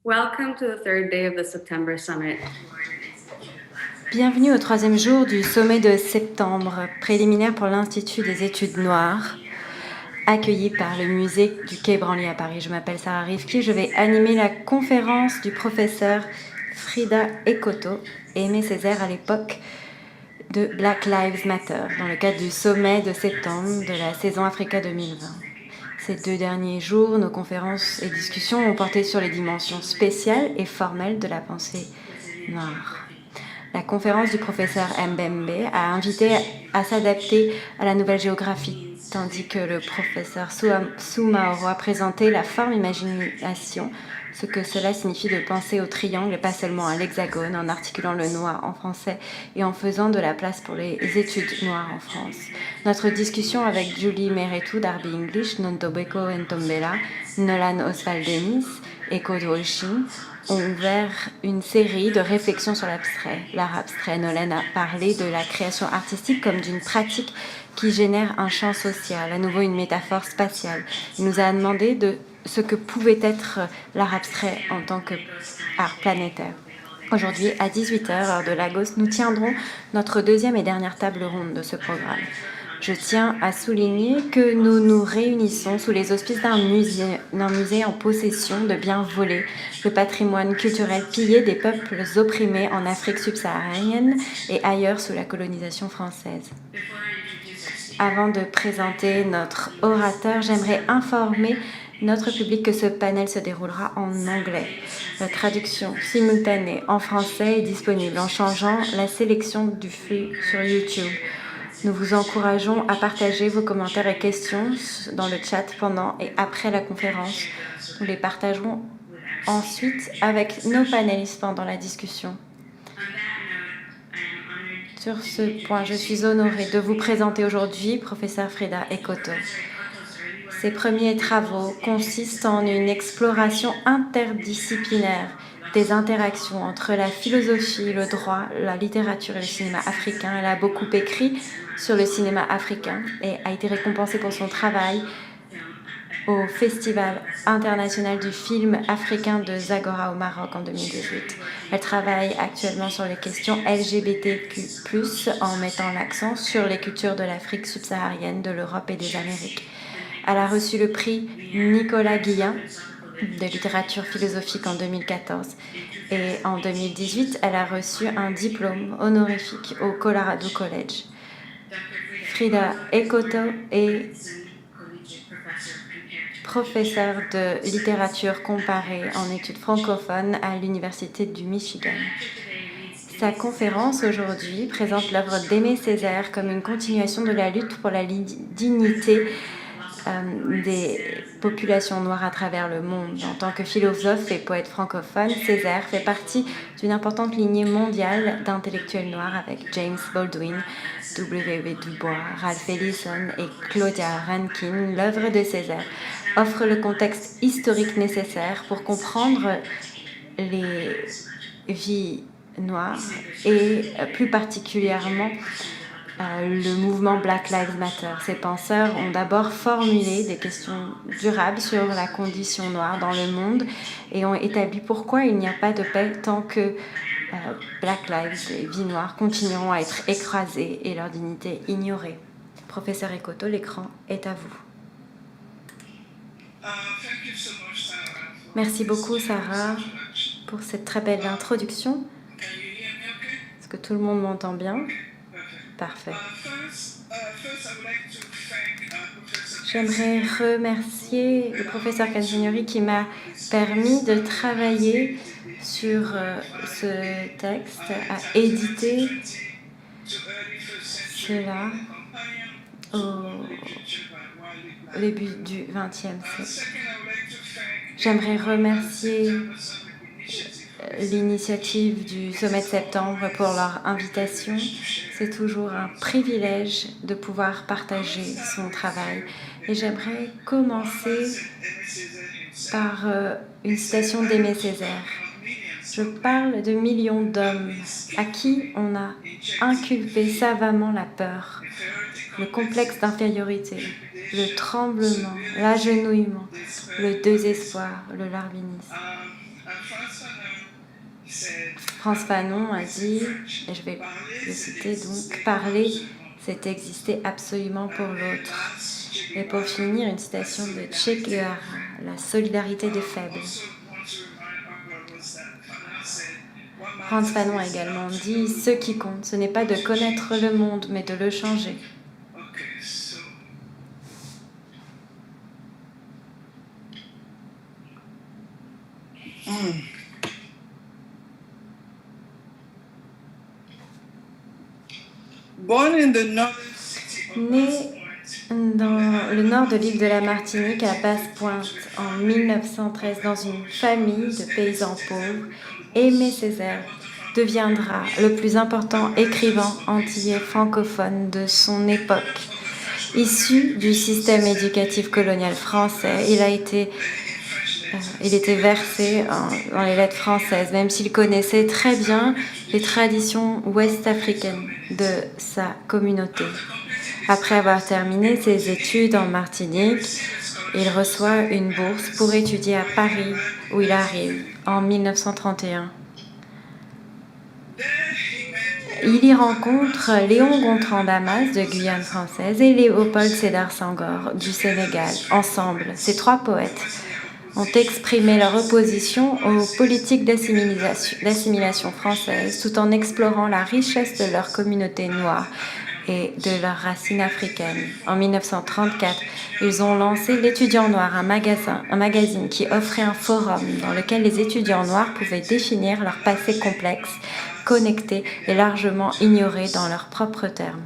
Welcome to the third day of the September Summit. Bienvenue au troisième jour du sommet de septembre, préliminaire pour l'Institut des études noires, accueilli par le musée du Quai Branly à Paris. Je m'appelle Sarah Rifki, je vais animer la conférence du professeur Frida Ekoto, Aimé Césaire à l'époque de Black Lives Matter, dans le cadre du sommet de septembre de la saison Africa 2020. Ces 2 derniers jours, nos conférences et discussions ont porté sur les dimensions spéciales et formelles de la pensée noire. La conférence du professeur Mbembe a invité à s'adapter à la nouvelle géographie, tandis que le professeur Soumaoro a présenté la forme imagination, ce que cela signifie de penser au triangle et pas seulement à l'hexagone, en articulant le noir en français et en faisant de la place pour les études noires en France. Notre discussion avec Julie Meretou d'Arby English, Nontobeko Ntombela, Nolan Oswald-Denis et Kodo Oshin ont ouvert une série de réflexions sur l'abstrait. L'art abstrait, Nolan a parlé de la création artistique comme d'une pratique qui génère un champ social, à nouveau une métaphore spatiale. Il nous a demandé de ce que pouvait être l'art abstrait en tant qu'art planétaire. Aujourd'hui, à 18h, heure de Lagos, nous tiendrons notre deuxième et dernière table ronde de ce programme. Je tiens à souligner que nous nous réunissons sous les auspices d'un musée en possession de biens volés, le patrimoine culturel pillé des peuples opprimés en Afrique subsaharienne et ailleurs sous la colonisation française. Avant de présenter notre orateur, j'aimerais informer notre public que ce panel se déroulera en anglais. La traduction simultanée en français est disponible en changeant la sélection du flux sur YouTube. Nous vous encourageons à partager vos commentaires et questions dans le chat pendant et après la conférence. Nous les partagerons ensuite avec nos panélistes pendant la discussion. Sur ce point, je suis honorée de vous présenter aujourd'hui professeur Frida Ekoto. Ses premiers travaux consistent en une exploration interdisciplinaire des interactions entre la philosophie, le droit, la littérature et le cinéma africain. Elle a beaucoup écrit sur le cinéma africain et a été récompensée pour son travail au Festival international du film africain de Zagora au Maroc en 2018. Elle travaille actuellement sur les questions LGBTQ+, en mettant l'accent sur les cultures de l'Afrique subsaharienne, de l'Europe et des Amériques. Elle a reçu le prix Nicolas Guillen de littérature philosophique en 2014 et en 2018, elle a reçu un diplôme honorifique au Colorado College. Frida Ekoto est professeure de littérature comparée en études francophones à l'Université du Michigan. Sa conférence aujourd'hui présente l'œuvre d'Aimé Césaire comme une continuation de la lutte pour la dignité des populations noires à travers le monde. En tant que philosophe et poète francophone, Césaire fait partie d'une importante lignée mondiale d'intellectuels noirs avec James Baldwin, W.B. Du Bois, Ralph Ellison et Claudia Rankine. L'œuvre de Césaire offre le contexte historique nécessaire pour comprendre les vies noires et plus particulièrement le mouvement Black Lives Matter. Ces penseurs ont d'abord formulé des questions durables sur la condition noire dans le monde et ont établi pourquoi il n'y a pas de paix tant que Black Lives, les vies noires, continueront à être écrasées et leur dignité ignorée. Professeur Ekoto, l'écran est à vous. Merci beaucoup, Sarah, pour cette très belle introduction. Est-ce que tout le monde m'entend bien? Parfait. J'aimerais remercier le professeur Cansignori qui m'a permis de travailler sur ce texte, à éditer cela au début du XXe siècle. J'aimerais remercier l'initiative du sommet de septembre pour leur invitation. C'est toujours un privilège de pouvoir partager son travail. Et j'aimerais commencer par une citation d'Aimé Césaire. Je parle de millions d'hommes à qui on a inculpé savamment la peur, le complexe d'infériorité, le tremblement, l'agenouillement, le désespoir, le darwinisme. Frantz Fanon a dit, et je vais le citer donc, parler, c'est exister absolument pour l'autre. Et pour finir, une citation de Che Guevara, la solidarité des faibles. Frantz Fanon a également dit, ce qui compte, ce n'est pas de connaître le monde, mais de le changer. Né dans le nord de l'île de la Martinique, à Basse-Pointe, en 1913, dans une famille de paysans pauvres, Aimé Césaire deviendra le plus important écrivain antillais francophone de son époque. Issu du système éducatif colonial français, il était versé dans les lettres françaises, même s'il connaissait très bien les traditions ouest-africaines de sa communauté. Après avoir terminé ses études en Martinique, il reçoit une bourse pour étudier à Paris, où il arrive en 1931. Il y rencontre Léon Gontran Damas de Guyane française et Léopold Sédar Senghor du Sénégal. Ensemble, ces trois poètes ont exprimé leur opposition aux politiques d'assimilation française tout en explorant la richesse de leur communauté noire et de leurs racines africaines. En 1934, ils ont lancé L'Étudiant Noir, un magazine qui offrait un forum dans lequel les étudiants noirs pouvaient définir leur passé complexe, connecté et largement ignoré dans leurs propres termes.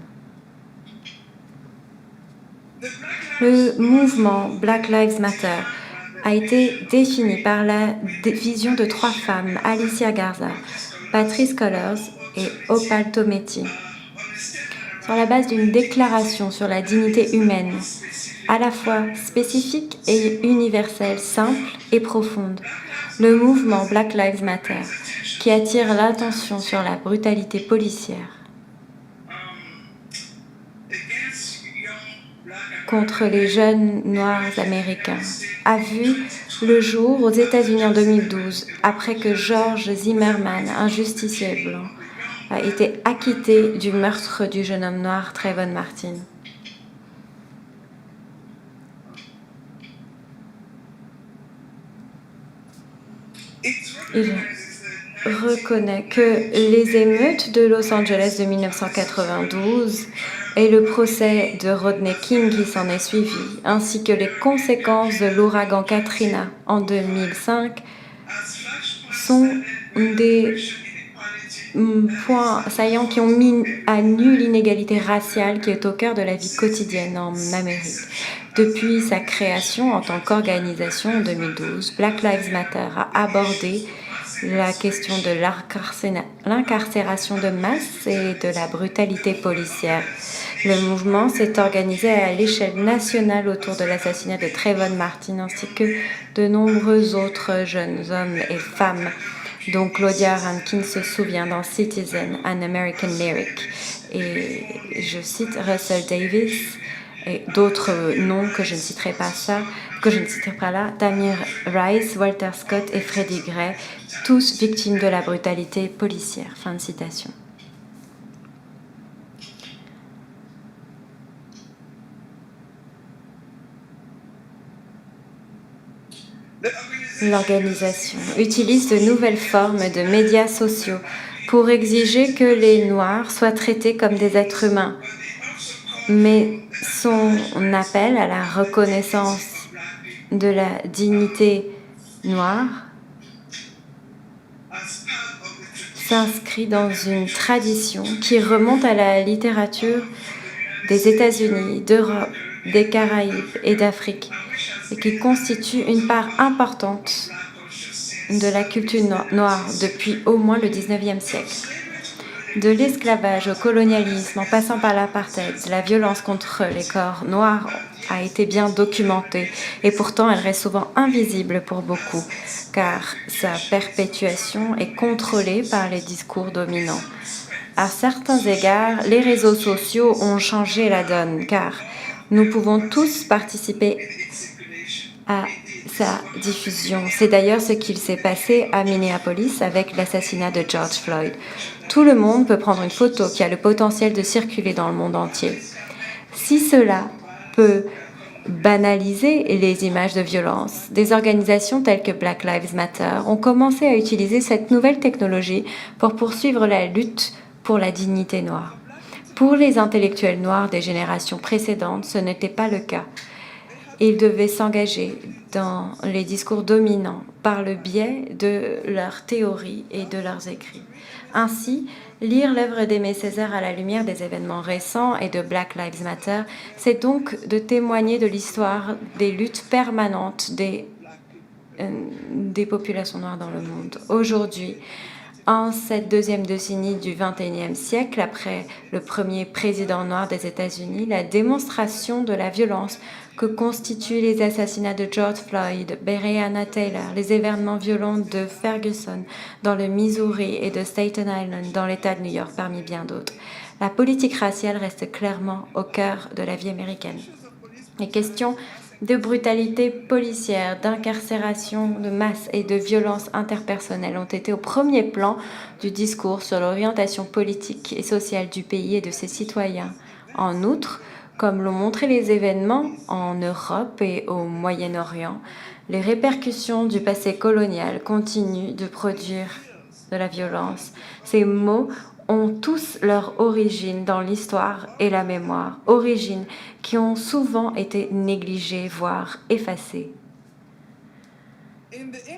Le mouvement Black Lives Matter a été défini par la vision de trois femmes, Alicia Garza, Patrisse Cullors et Opal Tometi, sur la base d'une déclaration sur la dignité humaine, à la fois spécifique et universelle, simple et profonde. Le mouvement Black Lives Matter, qui attire l'attention sur la brutalité policière contre les jeunes noirs américains, a vu le jour aux États-Unis en 2012, après que George Zimmerman, un justicier blanc, a été acquitté du meurtre du jeune homme noir Trayvon Martin. Il reconnaît que les émeutes de Los Angeles de 1992 et le procès de Rodney King qui s'en est suivi, ainsi que les conséquences de l'ouragan Katrina en 2005, sont des points saillants qui ont mis à nu l'inégalité raciale qui est au cœur de la vie quotidienne en Amérique. Depuis sa création en tant qu'organisation en 2012, Black Lives Matter a abordé la question de l'incarcération de masse et de la brutalité policière. Le mouvement s'est organisé à l'échelle nationale autour de l'assassinat de Trayvon Martin ainsi que de nombreux autres jeunes hommes et femmes dont Claudia Rankine se souvient dans Citizen, An American Lyric. Et je cite Russell Davis et d'autres noms que je ne citerai pas là, Tamir Rice, Walter Scott et Freddie Gray, tous victimes de la brutalité policière. Fin de citation. L'organisation utilise de nouvelles formes de médias sociaux pour exiger que les Noirs soient traités comme des êtres humains. Mais son appel à la reconnaissance de la dignité noire s'inscrit dans une tradition qui remonte à la littérature des États-Unis, d'Europe, des Caraïbes et d'Afrique, et qui constitue une part importante de la culture noire depuis au moins le XIXe siècle. De l'esclavage au colonialisme, en passant par l'apartheid, la violence contre les corps noirs a été bien documentée et pourtant elle reste souvent invisible pour beaucoup, car sa perpétuation est contrôlée par les discours dominants. À certains égards, les réseaux sociaux ont changé la donne, car nous pouvons tous participer à sa diffusion. C'est d'ailleurs ce qu'il s'est passé à Minneapolis avec l'assassinat de George Floyd. Tout le monde peut prendre une photo qui a le potentiel de circuler dans le monde entier. Si cela peut banaliser les images de violence, des organisations telles que Black Lives Matter ont commencé à utiliser cette nouvelle technologie pour poursuivre la lutte pour la dignité noire. Pour les intellectuels noirs des générations précédentes, ce n'était pas le cas. Ils devaient s'engager dans les discours dominants par le biais de leurs théories et de leurs écrits. Ainsi, lire l'œuvre d'Aimé Césaire à la lumière des événements récents et de Black Lives Matter, c'est donc de témoigner de l'histoire des luttes permanentes des populations noires dans le monde. Aujourd'hui, en cette deuxième décennie du XXIe siècle, après le premier président noir des États-Unis, la démonstration de la violence que constituent les assassinats de George Floyd, Breonna Taylor, les événements violents de Ferguson dans le Missouri et de Staten Island dans l'État de New York, parmi bien d'autres. La politique raciale reste clairement au cœur de la vie américaine. Les questions de brutalité policière, d'incarcération de masse et de violence interpersonnelle ont été au premier plan du discours sur l'orientation politique et sociale du pays et de ses citoyens. En outre, comme l'ont montré les événements en Europe et au Moyen-Orient, les répercussions du passé colonial continuent de produire de la violence. Ces mots ont tous leur origine dans l'histoire et la mémoire, origines qui ont souvent été négligées, voire effacées.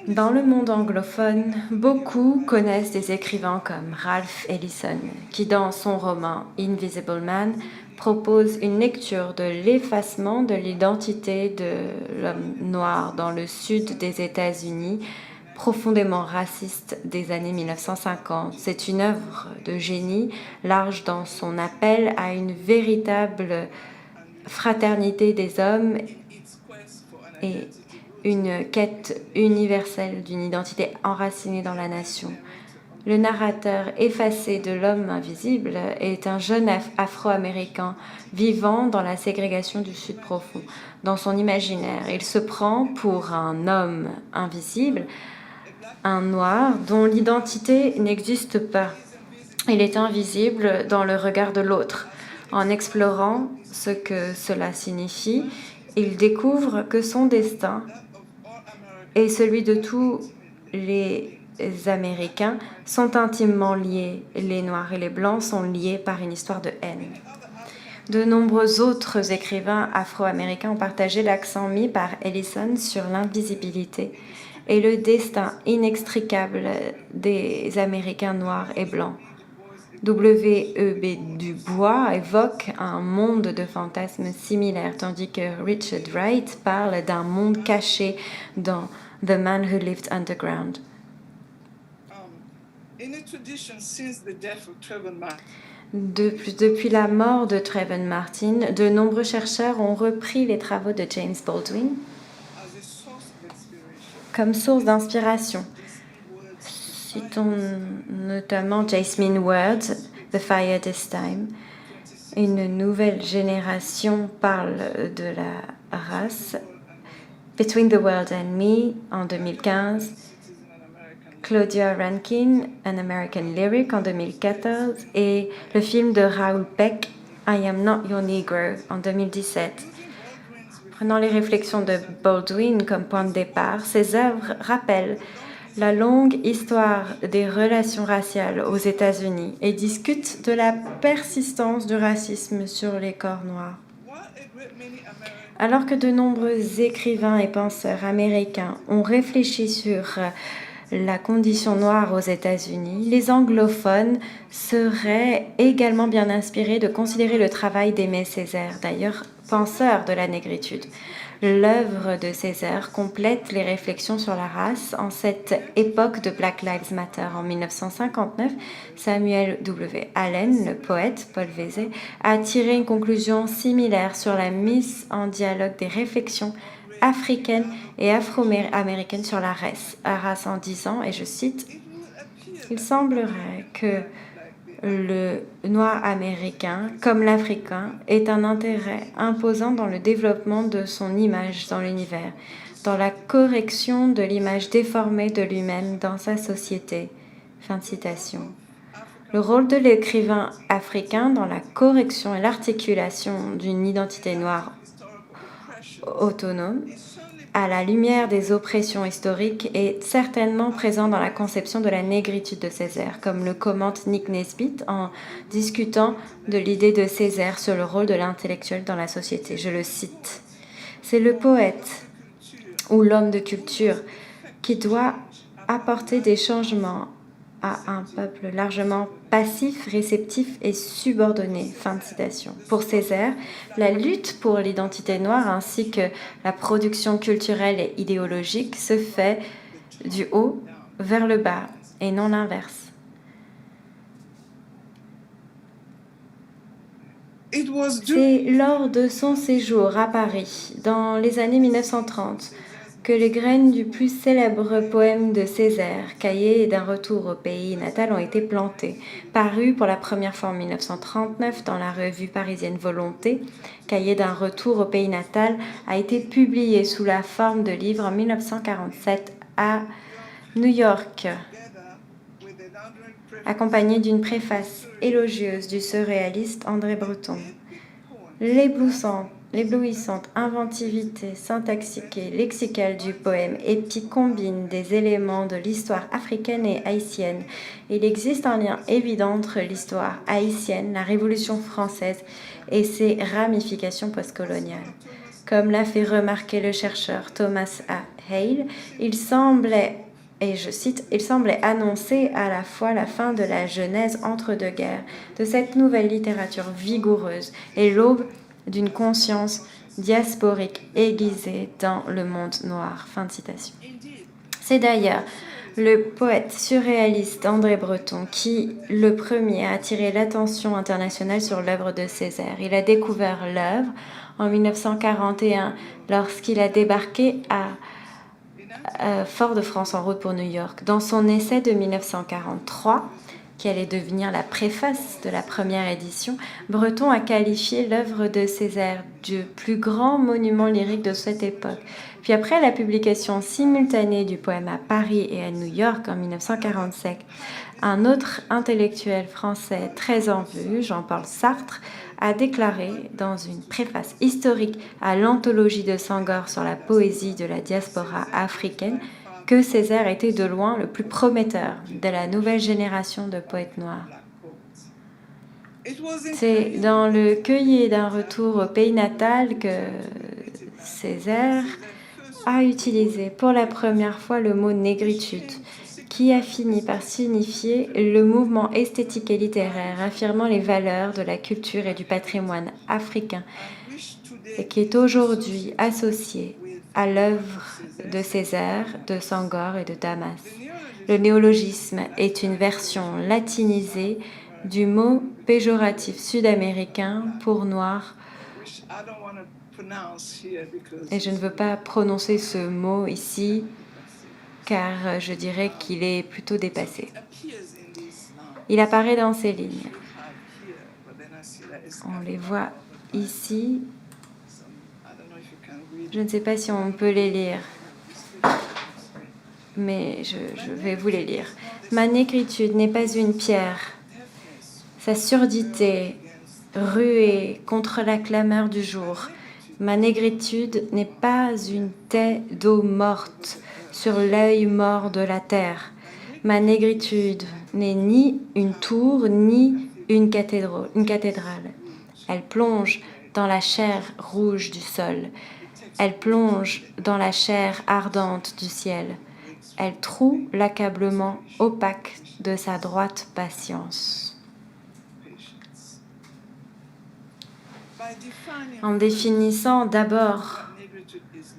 Dans le monde anglophone, beaucoup connaissent des écrivains comme Ralph Ellison, qui dans son roman Invisible Man propose une lecture de l'effacement de l'identité de l'homme noir dans le sud des États-Unis, profondément raciste des années 1950. C'est une œuvre de génie, large dans son appel à une véritable fraternité des hommes et une quête universelle d'une identité enracinée dans la nation. Le narrateur effacé de l'homme invisible est un jeune afro-américain vivant dans la ségrégation du Sud profond. Dans son imaginaire, il se prend pour un homme invisible, un noir dont l'identité n'existe pas. Il est invisible dans le regard de l'autre. En explorant ce que cela signifie, il découvre que son destin et celui de tous les Américains sont intimement liés. Les Noirs et les Blancs sont liés par une histoire de haine. De nombreux autres écrivains afro-américains ont partagé l'accent mis par Ellison sur l'invisibilité et le destin inextricable des Américains noirs et blancs. W.E.B. Du Bois évoque un monde de fantasmes similaires, tandis que Richard Wright parle d'un monde caché dans The Man Who Lived Underground. Depuis la mort de Trayvon Martin, de nombreux chercheurs ont repris les travaux de James Baldwin comme source d'inspiration. Citons notamment Jasmine Ward, The Fire This Time. Une nouvelle génération parle de la race. Between the World and Me en 2015. Claudia Rankine, An American Lyric en 2014. Et le film de Raoul Peck, I Am Not Your Negro en 2017. Prenant les réflexions de Baldwin comme point de départ, ses œuvres rappellent la longue histoire des relations raciales aux États-Unis et discutent de la persistance du racisme sur les corps noirs. Alors que de nombreux écrivains et penseurs américains ont réfléchi sur la condition noire aux États-Unis, les anglophones seraient également bien inspirés de considérer le travail d'Aimé Césaire, d'ailleurs penseur de la négritude. L'œuvre de Césaire complète les réflexions sur la race en cette époque de Black Lives Matter. En 1959, Samuel W. Allen, le poète Paul Vézé, a tiré une conclusion similaire sur la mise en dialogue des réflexions africaines et afro-américaines sur la race en disant, et je cite, « Il semblerait que le noir américain, comme l'africain, est un intérêt imposant dans le développement de son image dans l'univers. dans la correction de l'image déformée de lui-même dans sa société. » Fin de citation. Le rôle de l'écrivain africain dans la correction et l'articulation d'une identité noire autonome, à la lumière des oppressions historiques, est certainement présent dans la conception de la négritude de Césaire, comme le commente Nick Nesbitt en discutant de l'idée de Césaire sur le rôle de l'intellectuel dans la société. Je le cite. « C'est le poète ou l'homme de culture qui doit apporter des changements à un peuple largement passif, réceptif et subordonné. » Fin de citation. Pour Césaire, la lutte pour l'identité noire ainsi que la production culturelle et idéologique se fait du haut vers le bas et non l'inverse. C'est lors de son séjour à Paris, dans les années 1930, que les graines du plus célèbre poème de Césaire, Cahiers d'un retour au pays natal, ont été plantées. Paru pour la première fois en 1939 dans la revue parisienne Volonté, Cahiers d'un retour au pays natal a été publié sous la forme de livre en 1947 à New York, accompagné d'une préface élogieuse du surréaliste André Breton. L'éblouissante inventivité syntaxique et lexicale du poème épique combine des éléments de l'histoire africaine et haïtienne. Il existe un lien évident entre l'histoire haïtienne, la Révolution française et ses ramifications postcoloniales. Comme l'a fait remarquer le chercheur Thomas A. Hale, il semblait, et je cite, « il semblait annoncer à la fois la fin de la genèse entre deux guerres, de cette nouvelle littérature vigoureuse et l'aube d'une conscience diasporique aiguisée dans le monde noir. » Fin de citation. C'est d'ailleurs le poète surréaliste André Breton qui, le premier, a attiré l'attention internationale sur l'œuvre de Césaire. Il a découvert l'œuvre en 1941 lorsqu'il a débarqué à Fort-de-France en route pour New York. Dans son essai de 1943, qui allait devenir la préface de la première édition, Breton a qualifié l'œuvre de Césaire du plus grand monument lyrique de cette époque. Puis après la publication simultanée du poème à Paris et à New York en 1947, un autre intellectuel français très en vue, Jean-Paul Sartre, a déclaré dans une préface historique à l'anthologie de Senghor sur la poésie de la diaspora africaine que Césaire était de loin le plus prometteur de la nouvelle génération de poètes noirs. C'est dans le Cahiers d'un retour au pays natal que Césaire a utilisé pour la première fois le mot négritude, qui a fini par signifier le mouvement esthétique et littéraire affirmant les valeurs de la culture et du patrimoine africain et qui est aujourd'hui associé à l'œuvre de Césaire, de Senghor et de Damas. Le néologisme est une version latinisée du mot péjoratif sud-américain pour noir. Et je ne veux pas prononcer ce mot ici, car je dirais qu'il est plutôt dépassé. Il apparaît dans ces lignes. On les voit ici. Je ne sais pas si on peut les lire, mais je vais vous les lire. « Ma négritude n'est pas une pierre. Sa surdité ruée contre la clameur du jour. Ma négritude n'est pas une taie d'eau morte sur l'œil mort de la terre. Ma négritude n'est ni une tour, ni une cathédrale. Elle plonge dans la chair rouge du sol. Elle plonge dans la chair ardente du ciel. Elle troue l'accablement opaque de sa droite patience. » En définissant d'abord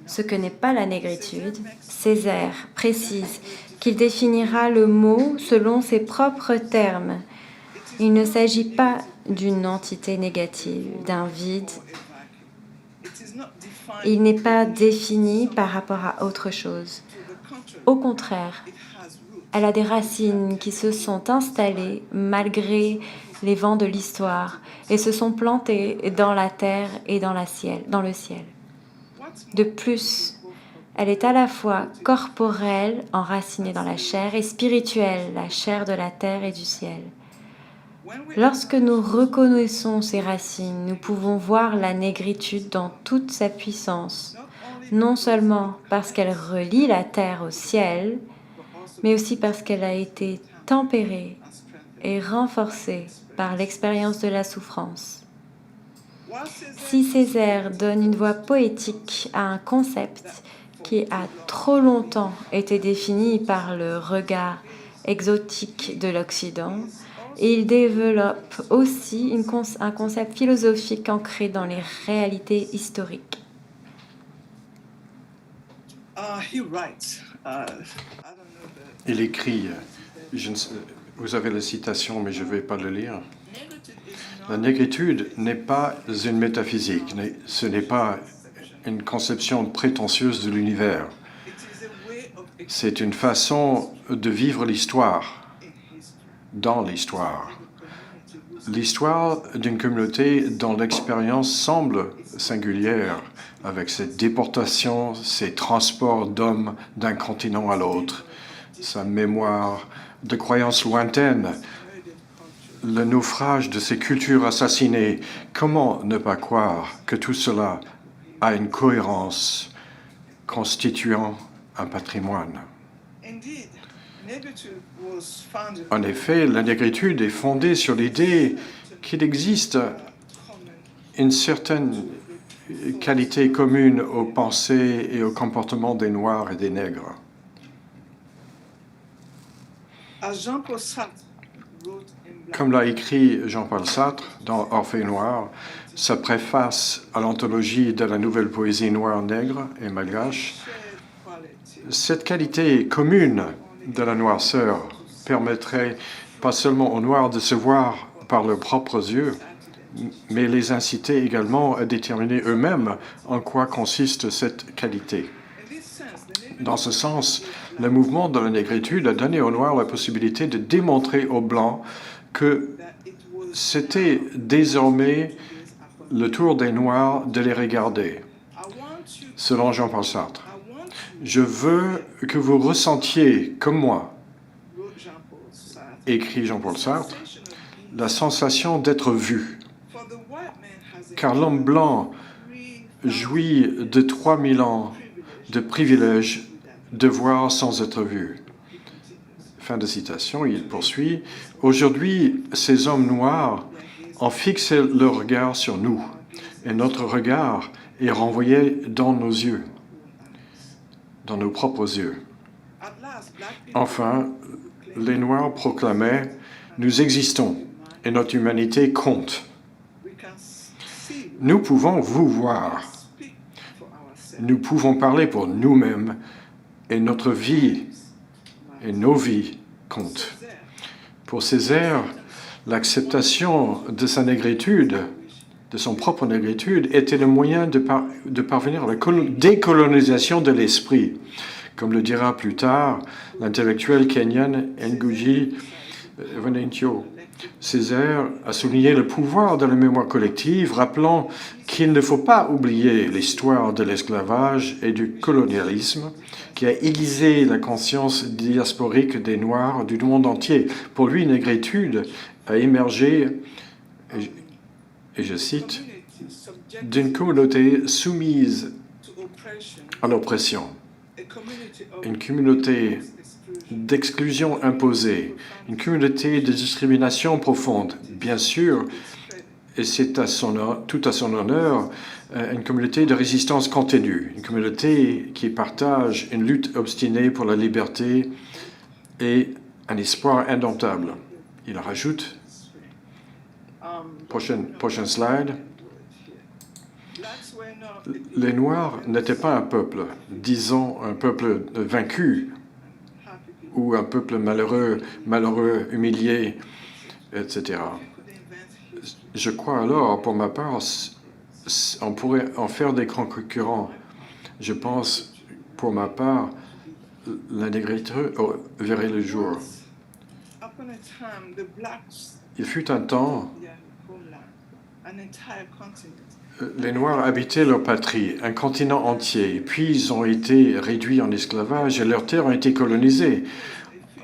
ce que n'est pas la négritude, Césaire précise qu'il définira le mot selon ses propres termes. Il ne s'agit pas d'une entité négative, d'un vide. Il n'est pas défini par rapport à autre chose. Au contraire, elle a des racines qui se sont installées malgré les vents de l'histoire et se sont plantées dans la terre et dans le ciel. De plus, Elle est à la fois corporelle, enracinée dans la chair, et spirituelle, la chair de la terre et du ciel. Lorsque nous reconnaissons ces racines, nous pouvons voir la négritude dans toute sa puissance, non seulement parce qu'elle relie la terre au ciel, mais aussi parce qu'elle a été tempérée et renforcée par l'expérience de la souffrance. Si Césaire donne une voix poétique à un concept qui a trop longtemps été défini par le regard exotique de l'Occident, il développe aussi un concept philosophique ancré dans les réalités historiques. Il écrit, vous avez la citation, mais je ne vais pas le lire. La négritude n'est pas une métaphysique, ce n'est pas une conception prétentieuse de l'univers. C'est une façon de vivre l'histoire, dans l'histoire. L'histoire d'une communauté dont l'expérience semble singulière, avec cette déportation, ces transports d'hommes d'un continent à l'autre, sa mémoire de croyances lointaines, le naufrage de ces cultures assassinées. Comment ne pas croire que tout cela a une cohérence constituant un patrimoine? En effet, la négritude est fondée sur l'idée qu'il existe une certaine qualité commune aux pensées et au comportement des Noirs et des Nègres. Comme l'a écrit Jean-Paul Sartre dans Orphée noire, sa préface à l'anthologie de la nouvelle poésie noire-nègre et malgache, cette qualité commune de la noirceur permettrait pas seulement aux Noirs de se voir par leurs propres yeux, mais les inciter également à déterminer eux-mêmes en quoi consiste cette qualité. Dans ce sens, le mouvement de la négritude a donné aux Noirs la possibilité de démontrer aux Blancs que c'était désormais le tour des Noirs de les regarder. Selon Jean-Paul Sartre, je veux que vous ressentiez, comme moi, écrit Jean-Paul Sartre, la sensation d'être vu. Car l'homme blanc jouit de 3000 ans de privilège de voir sans être vu. Fin de citation, il poursuit. Aujourd'hui, ces hommes noirs ont fixé leur regard sur nous, et notre regard est renvoyé dans nos yeux, dans nos propres yeux. Enfin, les Noirs proclamaient « Nous existons et notre humanité compte. Nous pouvons vous voir. Nous pouvons parler pour nous-mêmes et notre vie et nos vies comptent. » Pour Césaire, l'acceptation de sa négritude, de son propre négritude, était le moyen de parvenir à la décolonisation de l'esprit. Comme le dira plus tard l'intellectuel kenyan Ngugi wa Thiong'o. Césaire a souligné le pouvoir de la mémoire collective, rappelant qu'il ne faut pas oublier l'histoire de l'esclavage et du colonialisme qui a aiguisé la conscience diasporique des Noirs du monde entier. Pour lui, négritude a émergé, et je cite, d'une communauté soumise à l'oppression, une communauté d'exclusion imposée, une communauté de discrimination profonde, bien sûr, et c'est tout à son honneur, une communauté de résistance continue, une communauté qui partage une lutte obstinée pour la liberté et un espoir indomptable. Il rajoute, prochaine slide, les Noirs n'étaient pas un peuple, disons un peuple vaincu, ou un peuple malheureux, humilié, etc. Je crois alors, pour ma part, on pourrait en faire des grands concurrents. Je pense, pour ma part, la négritude verrait le jour. Il fut un temps Les Noirs habitaient leur patrie, un continent entier, puis ils ont été réduits en esclavage et leurs terres ont été colonisées.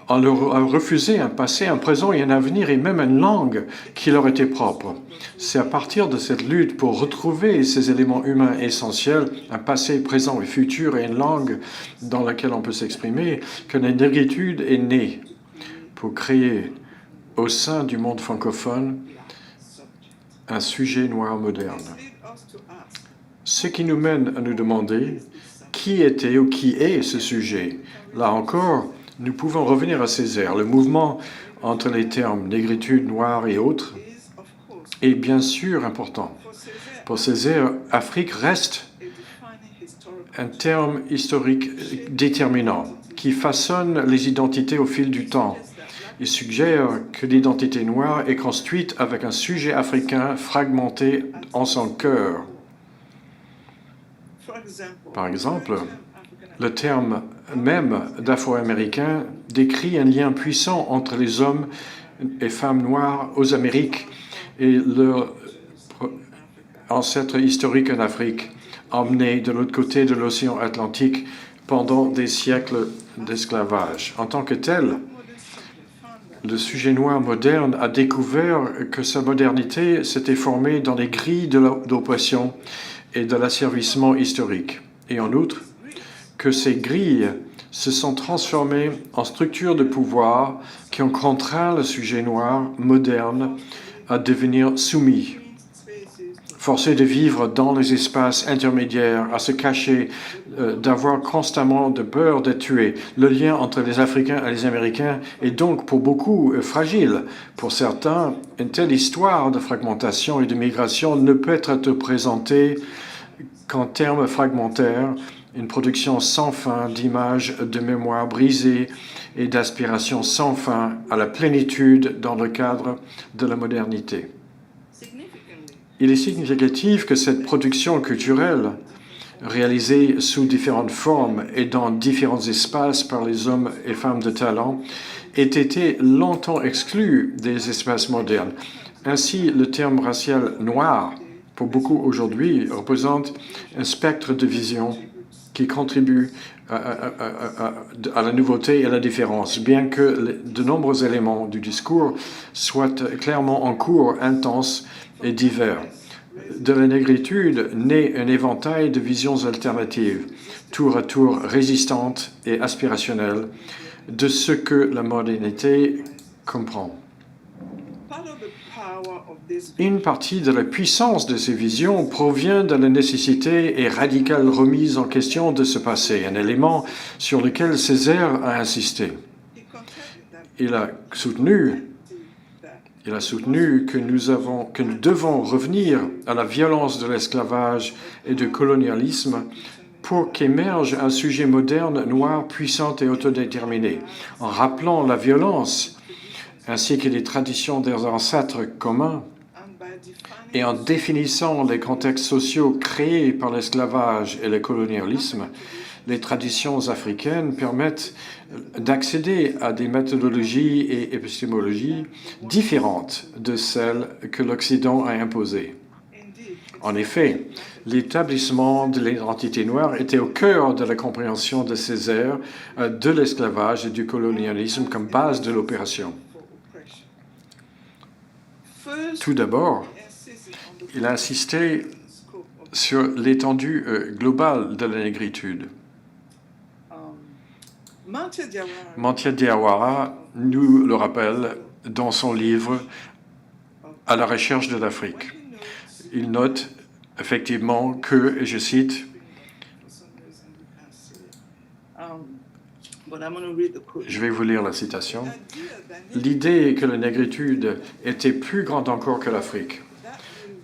On leur a refusé un passé, un présent et un avenir et même une langue qui leur était propre. C'est à partir de cette lutte pour retrouver ces éléments humains essentiels, un passé, présent et futur et une langue dans laquelle on peut s'exprimer, que la négritude est née pour créer au sein du monde francophone un sujet noir moderne. Ce qui nous mène à nous demander qui était ou qui est ce sujet. Là encore, nous pouvons revenir à Césaire. Le mouvement entre les termes négritude, noir et autres est bien sûr important. Pour Césaire, Afrique reste un terme historique déterminant qui façonne les identités au fil du temps. Il suggère que l'identité noire est construite avec un sujet africain fragmenté en son cœur. Par exemple, le terme même d'Afro-Américain décrit un lien puissant entre les hommes et femmes noirs aux Amériques et leurs ancêtres historiques en Afrique, emmenés de l'autre côté de l'océan Atlantique pendant des siècles d'esclavage. En tant que tel, le sujet noir moderne a découvert que sa modernité s'était formée dans les grilles d'oppression et de l'asservissement historique. Et en outre, que ces grilles se sont transformées en structures de pouvoir qui ont contraint le sujet noir moderne à devenir soumis, forcé de vivre dans les espaces intermédiaires, à se cacher, d'avoir constamment de peur d'être tué. Le lien entre les Africains et les Américains est donc pour beaucoup fragile. Pour certains, une telle histoire de fragmentation et de migration ne peut être présentée qu'en termes fragmentaires, une production sans fin d'images, de mémoire brisées et d'aspirations sans fin à la plénitude dans le cadre de la modernité. Il est significatif que cette production culturelle, réalisée sous différentes formes et dans différents espaces par les hommes et femmes de talent, ait été longtemps exclue des espaces modernes. Ainsi, le terme racial noir, pour beaucoup aujourd'hui, représente un spectre de vision qui contribue à la nouveauté et à la différence, bien que de nombreux éléments du discours soient clairement en cours, intenses et divers. De la négritude naît un éventail de visions alternatives, tour à tour résistantes et aspirationnelles, de ce que la modernité comprend. Une partie de la puissance de ces visions provient de la nécessité et radicale remise en question de ce passé, un élément sur lequel Césaire a insisté. Il a soutenu que nous devons revenir à la violence de l'esclavage et du colonialisme pour qu'émerge un sujet moderne, noir, puissant et autodéterminé, en rappelant la violence ainsi que les traditions des ancêtres communs, et en définissant les contextes sociaux créés par l'esclavage et le colonialisme. Les traditions africaines permettent d'accéder à des méthodologies et épistémologies différentes de celles que l'Occident a imposées. En effet, l'établissement de l'identité noire était au cœur de la compréhension de Césaire de l'esclavage et du colonialisme comme base de l'opération. Tout d'abord, il a insisté sur l'étendue globale de la négritude. Mantia Diawara nous le rappelle dans son livre « À la recherche de l'Afrique ». Il note effectivement que, et je cite, je vais vous lire la citation, « L'idée que la négritude était plus grande encore que l'Afrique,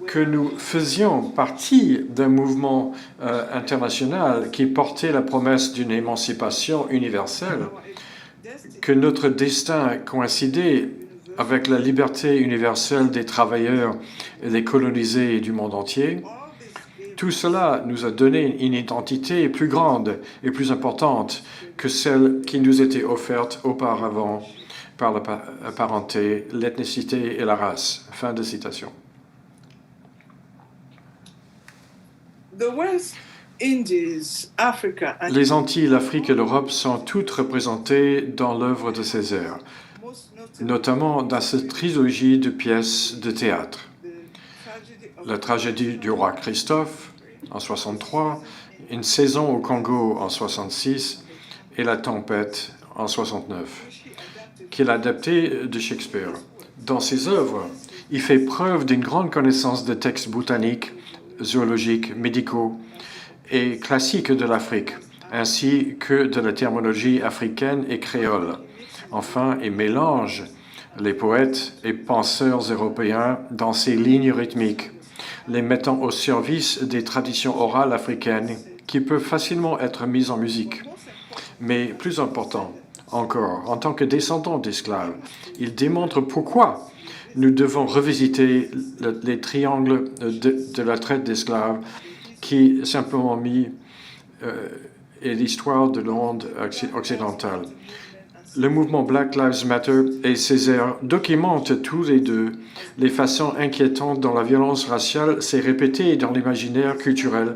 que nous faisions partie d'un mouvement international qui portait la promesse d'une émancipation universelle, que notre destin coïncidait avec la liberté universelle des travailleurs et des colonisés du monde entier, tout cela nous a donné une identité plus grande et plus importante que celle qui nous était offerte auparavant par la parenté, l'ethnicité et la race. » Fin de citation. Les Antilles, l'Afrique et l'Europe sont toutes représentées dans l'œuvre de Césaire, notamment dans cette trilogie de pièces de théâtre. La tragédie du roi Christophe en 63, Une saison au Congo en 66 et La tempête en 69, qu'il a adapté de Shakespeare. Dans ses œuvres, il fait preuve d'une grande connaissance des textes botaniques, zoologiques, médicaux et classiques de l'Afrique, ainsi que de la terminologie africaine et créole. Enfin, il mélange les poètes et penseurs européens dans ses lignes rythmiques, les mettant au service des traditions orales africaines qui peuvent facilement être mises en musique. Mais plus important encore, en tant que descendant d'esclaves, il démontre pourquoi nous devons revisiter les triangles de la traite d'esclaves qui simplement mis est l'histoire de l'onde occidentale. Le mouvement Black Lives Matter et Césaire documentent tous les deux les façons inquiétantes dont la violence raciale s'est répétée dans l'imaginaire culturel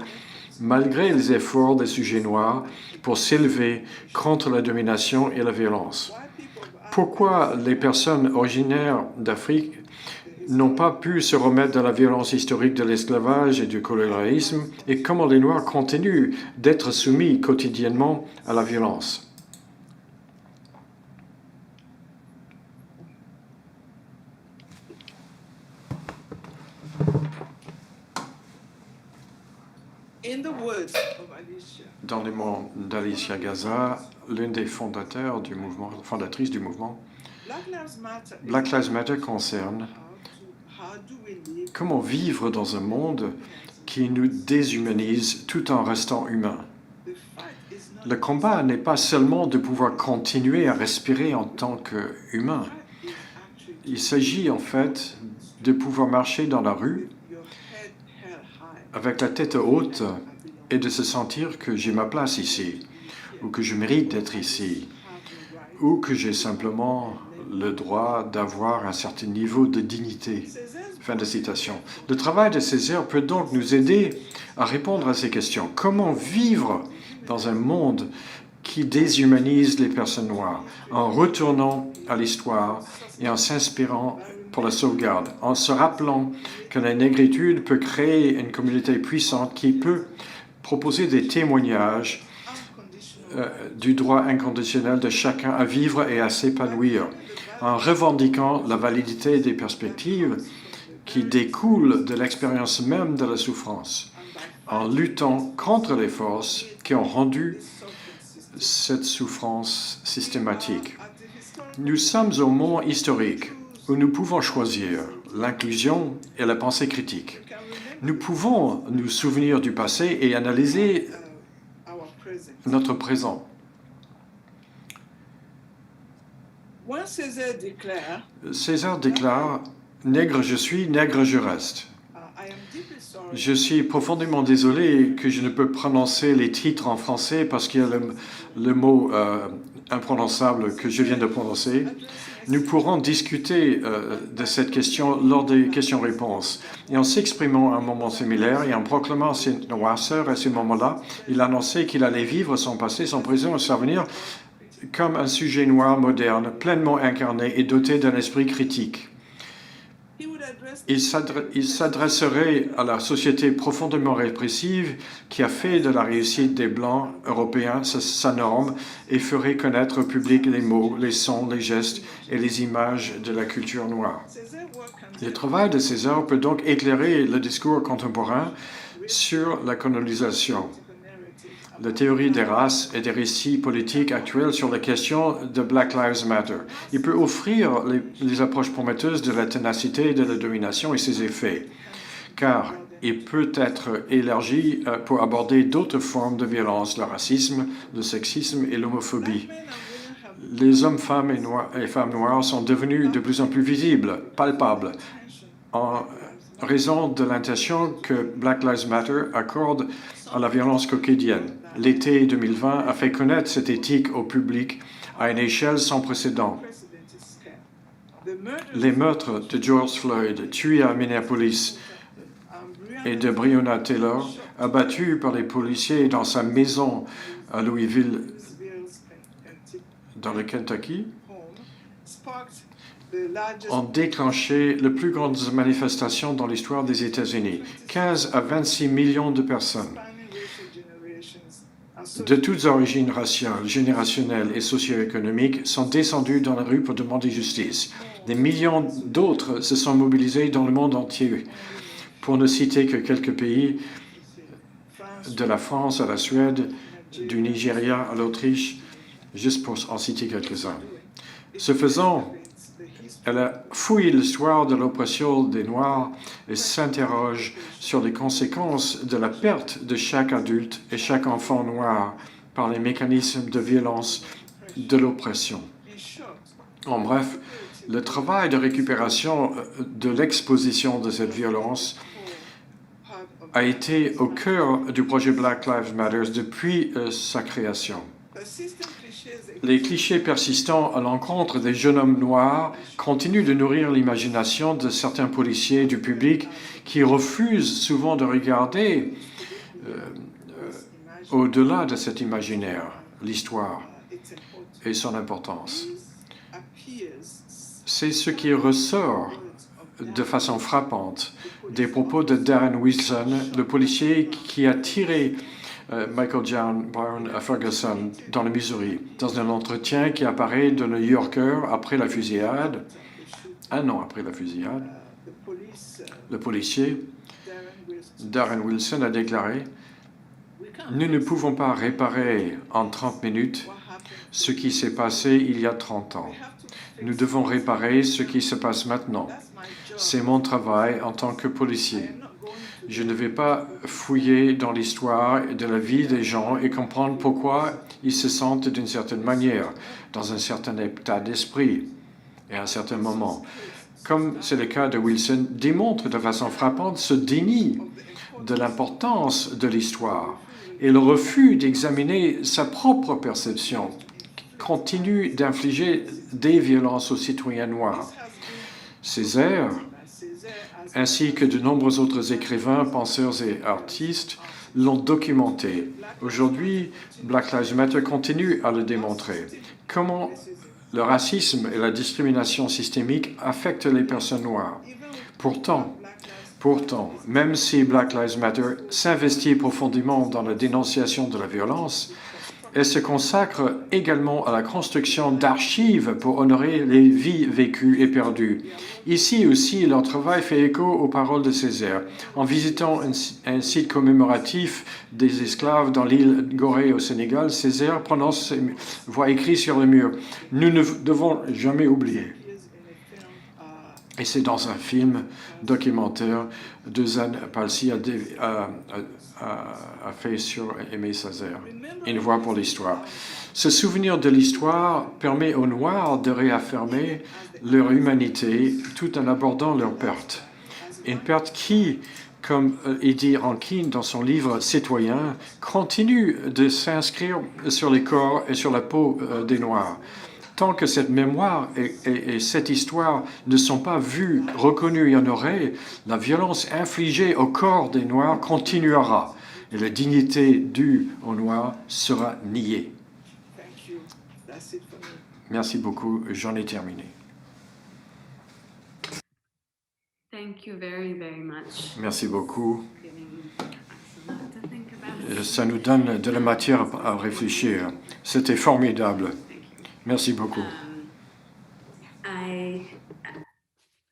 malgré les efforts des sujets noirs pour s'élever contre la domination et la violence. Pourquoi les personnes originaires d'Afrique n'ont pas pu se remettre de la violence historique de l'esclavage et du colonialisme et comment les Noirs continuent d'être soumis quotidiennement à la violence. Dans les mots d'Alicia Gaza, l'une des fondatrices du mouvement, Black Lives Matter concerne comment vivre dans un monde qui nous déshumanise tout en restant humain. Le combat n'est pas seulement de pouvoir continuer à respirer en tant qu'humain. Il s'agit en fait de pouvoir marcher dans la rue avec la tête haute et de se sentir que j'ai ma place ici, ou que je mérite d'être ici, ou que j'ai simplement le droit d'avoir un certain niveau de dignité. Fin de citation. Le travail de Césaire peut donc nous aider à répondre à ces questions. Comment vivre dans un monde qui déshumanise les personnes noires, en retournant à l'histoire et en s'inspirant pour la sauvegarde, en se rappelant que la négritude peut créer une communauté puissante qui peut proposer des témoignages du droit inconditionnel de chacun à vivre et à s'épanouir, en revendiquant la validité des perspectives qui découlent de l'expérience même de la souffrance, en luttant contre les forces qui ont rendu cette souffrance systématique. Nous sommes au moment historique où nous pouvons choisir l'inclusion et la pensée critique. Nous pouvons nous souvenir du passé et analyser notre présent. Césaire déclare « Nègre je suis, nègre je reste ». Je suis profondément désolé que je ne peux prononcer les titres en français parce qu'il y a le mot imprononçable que je viens de prononcer. Nous pourrons discuter de cette question lors des questions-réponses. Et en s'exprimant à un moment similaire et en proclamant ses noirceurs à ce moment-là, il annonçait qu'il allait vivre son passé, son présent et son avenir comme un sujet noir moderne, pleinement incarné et doté d'un esprit critique. Il s'adresserait à la société profondément répressive qui a fait de la réussite des Blancs européens sa norme et ferait connaître au public les mots, les sons, les gestes et les images de la culture noire. Le travail de Césaire peut donc éclairer le discours contemporain sur la colonisation, la théorie des races et des récits politiques actuels sur la question de Black Lives Matter. Il peut offrir les approches prometteuses de la ténacité de la domination et ses effets, car il peut être élargi pour aborder d'autres formes de violence, le racisme, le sexisme et l'homophobie. Les hommes, femmes et femmes noires sont devenus de plus en plus visibles, palpables, en raison de l'intention que Black Lives Matter accorde à la violence quotidienne. L'été 2020 a fait connaître cette éthique au public à une échelle sans précédent. Les meurtres de George Floyd, tué à Minneapolis, et de Breonna Taylor, abattue par les policiers dans sa maison à Louisville, dans le Kentucky, ont déclenché les plus grandes manifestations dans l'histoire des États-Unis. 15 à 26 millions de personnes de toutes origines raciales, générationnelles et socio-économiques sont descendues dans la rue pour demander justice. Des millions d'autres se sont mobilisés dans le monde entier, pour ne citer que quelques pays, de la France à la Suède, du Nigeria à l'Autriche, juste pour en citer quelques-uns. Ce faisant, elle a fouillé l'histoire de l'oppression des Noirs et s'interroge sur les conséquences de la perte de chaque adulte et chaque enfant noir par les mécanismes de violence de l'oppression. En bref, le travail de récupération de l'exposition de cette violence a été au cœur du projet Black Lives Matter depuis sa création. Les clichés persistants à l'encontre des jeunes hommes noirs continuent de nourrir l'imagination de certains policiers et du public qui refusent souvent de regarder au-delà de cet imaginaire, l'histoire et son importance. C'est ce qui ressort de façon frappante des propos de Darren Wilson, le policier qui a tiré Michael John Brown à Ferguson, dans le Missouri, dans un entretien qui apparaît dans le New Yorker après la fusillade, un an après la fusillade. Le policier, Darren Wilson, a déclaré « Nous ne pouvons pas réparer en 30 minutes ce qui s'est passé il y a 30 ans. Nous devons réparer ce qui se passe maintenant. C'est mon travail en tant que policier. Je ne vais pas fouiller dans l'histoire de la vie des gens et comprendre pourquoi ils se sentent d'une certaine manière, dans un certain état d'esprit et à un certain moment. Comme c'est le cas de Wilson, démontre de façon frappante ce déni de l'importance de l'histoire et le refus d'examiner sa propre perception, qui continue d'infliger des violences aux citoyens noirs. Césaire, ainsi que de nombreux autres écrivains, penseurs et artistes, l'ont documenté. Aujourd'hui, Black Lives Matter continue à le démontrer. Comment le racisme et la discrimination systémique affectent les personnes noires. Pourtant, même si Black Lives Matter s'investit profondément dans la dénonciation de la violence, elle se consacre également à la construction d'archives pour honorer les vies vécues et perdues. Ici aussi, leur travail fait écho aux paroles de Césaire. En visitant un site commémoratif des esclaves dans l'île Gorée au Sénégal, Césaire prononce ces voix écrites sur le mur. « Nous ne devons jamais oublier ». Et c'est dans un film documentaire que Zane Palsy a fait sur Aimé Césaire, Une voix pour l'histoire. Ce souvenir de l'histoire permet aux Noirs de réaffirmer leur humanité tout en abordant leur perte. Une perte qui, comme Eddie Rankin dans son livre Citoyen, continue de s'inscrire sur les corps et sur la peau des Noirs. Tant que cette mémoire et cette histoire ne sont pas vues, reconnues et honorées, la violence infligée au corps des Noirs continuera et la dignité due aux Noirs sera niée. Merci beaucoup, j'en ai terminé. Merci beaucoup. Ça nous donne de la matière à réfléchir. C'était formidable. Merci beaucoup. I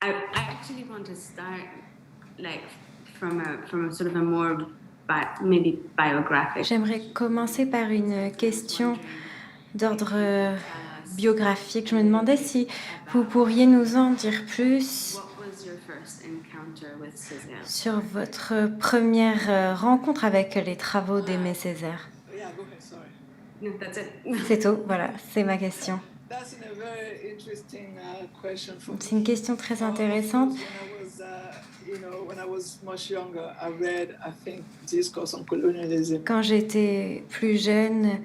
actually want to start from a sort of a more maybe biographic. J'aimerais commencer par une question d'ordre biographique. Je me demandais si vous pourriez nous en dire plus sur votre première rencontre avec les travaux d'Aimé Césaire. C'est tout, voilà, c'est ma question. C'est une question très intéressante. Quand j'étais plus jeune,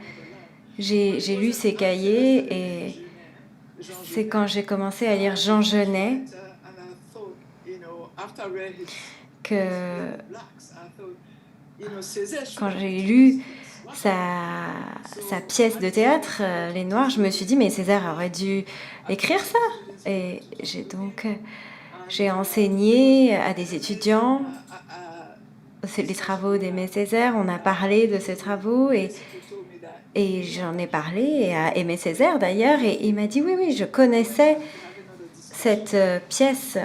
j'ai lu ses cahiers et c'est quand j'ai commencé à lire Jean Genet que quand j'ai lu sa pièce de théâtre, Les Noirs, je me suis dit, mais Césaire aurait dû écrire ça. Et j'ai enseigné à des étudiants les travaux d'Aimé Césaire. On a parlé de ces travaux et j'en ai parlé à Aimé Césaire d'ailleurs. Et il m'a dit, oui, je connaissais cette pièce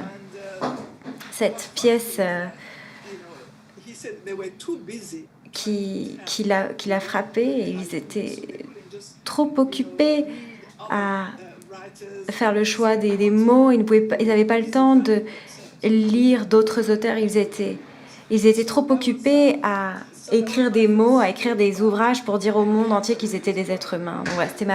qui l'a frappé, et ils étaient trop occupés à faire le choix des mots. Ils n'avaient pas le temps de lire d'autres auteurs. Ils étaient trop occupés à écrire des mots, à écrire des ouvrages pour dire au monde entier qu'ils étaient des êtres humains. Donc, voilà, c'était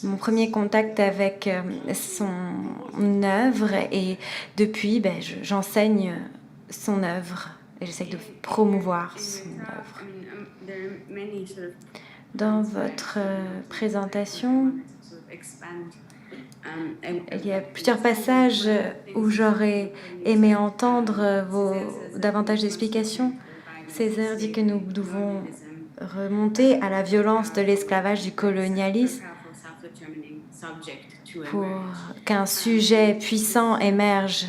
mon premier contact avec son œuvre, et depuis, j'enseigne son œuvre et j'essaie de promouvoir son œuvre. Dans votre présentation, il y a plusieurs passages où j'aurais aimé entendre davantage d'explications. Césaire dit que nous devons remonter à la violence de l'esclavage, du colonialisme, pour qu'un sujet puissant émerge.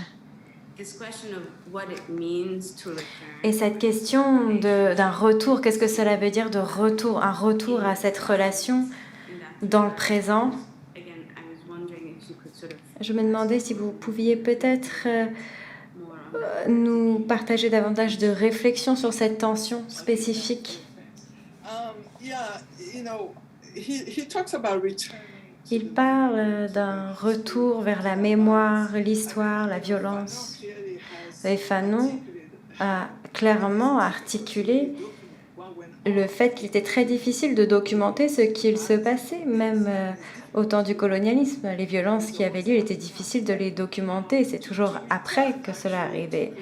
Et cette question d'un retour, qu'est-ce que cela veut dire un retour à cette relation dans le présent? Je me demandais si vous pouviez peut-être nous partager davantage de réflexions sur cette tension spécifique. Il parle d'un retour vers la mémoire, l'histoire, la violence. Et Fanon a clairement articulé le fait qu'il était très difficile de documenter ce qu'il se passait, même au temps du colonialisme. Les violences qui avaient lieu, il était difficile de les documenter. C'est toujours après que cela arrivait.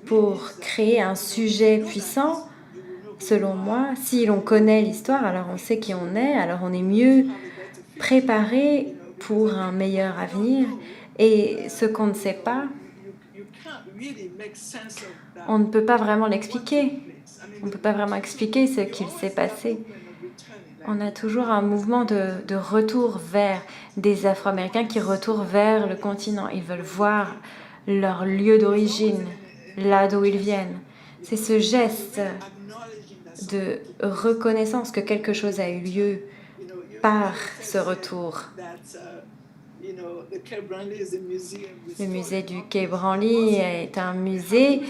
Pour créer un sujet puissant, selon moi, si l'on connaît l'histoire, alors on sait qui on est, alors on est mieux préparé pour un meilleur avenir. Et ce qu'on ne sait pas, on ne peut pas vraiment l'expliquer. On ne peut pas vraiment expliquer ce qu'il s'est passé. On a toujours un mouvement de retour vers des Afro-Américains qui retournent vers le continent. Ils veulent voir leur lieu d'origine, là d'où ils viennent. C'est ce geste de reconnaissance que quelque chose a eu lieu par ce retour. Le musée du Quai Branly est un musée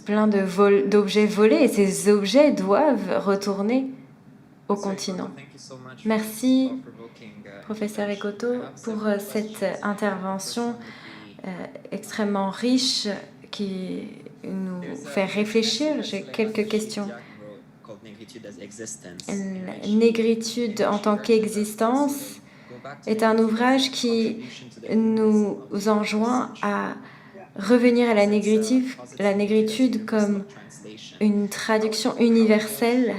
plein d'objets volés, et ces objets doivent retourner au continent. Merci, professeur Ekoto, pour cette intervention extrêmement riche qui nous fait réfléchir. J'ai quelques questions. Négritude en tant qu'existence est un ouvrage qui nous enjoint à revenir à la négritude comme une traduction universelle.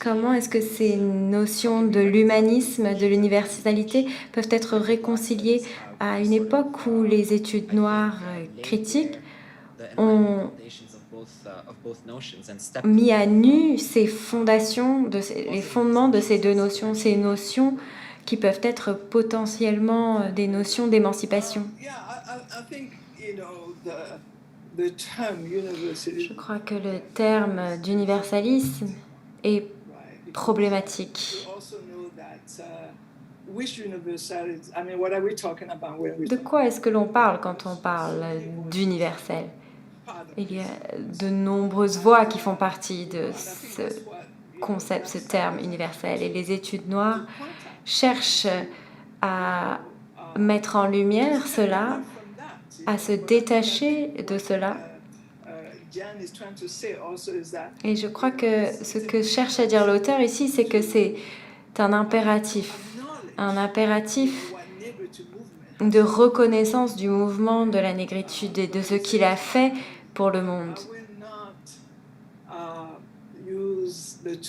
Comment est-ce que ces notions de l'humanisme, de l'universalité peuvent être réconciliées à une époque où les études noires critiques ont mis à nu les fondements de ces deux notions, ces notions qui peuvent être potentiellement des notions d'émancipation? Je crois que le terme d'universalisme est problématique. De quoi est-ce que l'on parle quand on parle d'universel? Il y a de nombreuses voix qui font partie de ce concept, ce terme universel. Et les études noires cherchent à mettre en lumière cela, à se détacher de cela. Et je crois que ce que cherche à dire l'auteur ici, c'est que c'est un impératif de reconnaissance du mouvement de la négritude et de ce qu'il a fait pour le monde.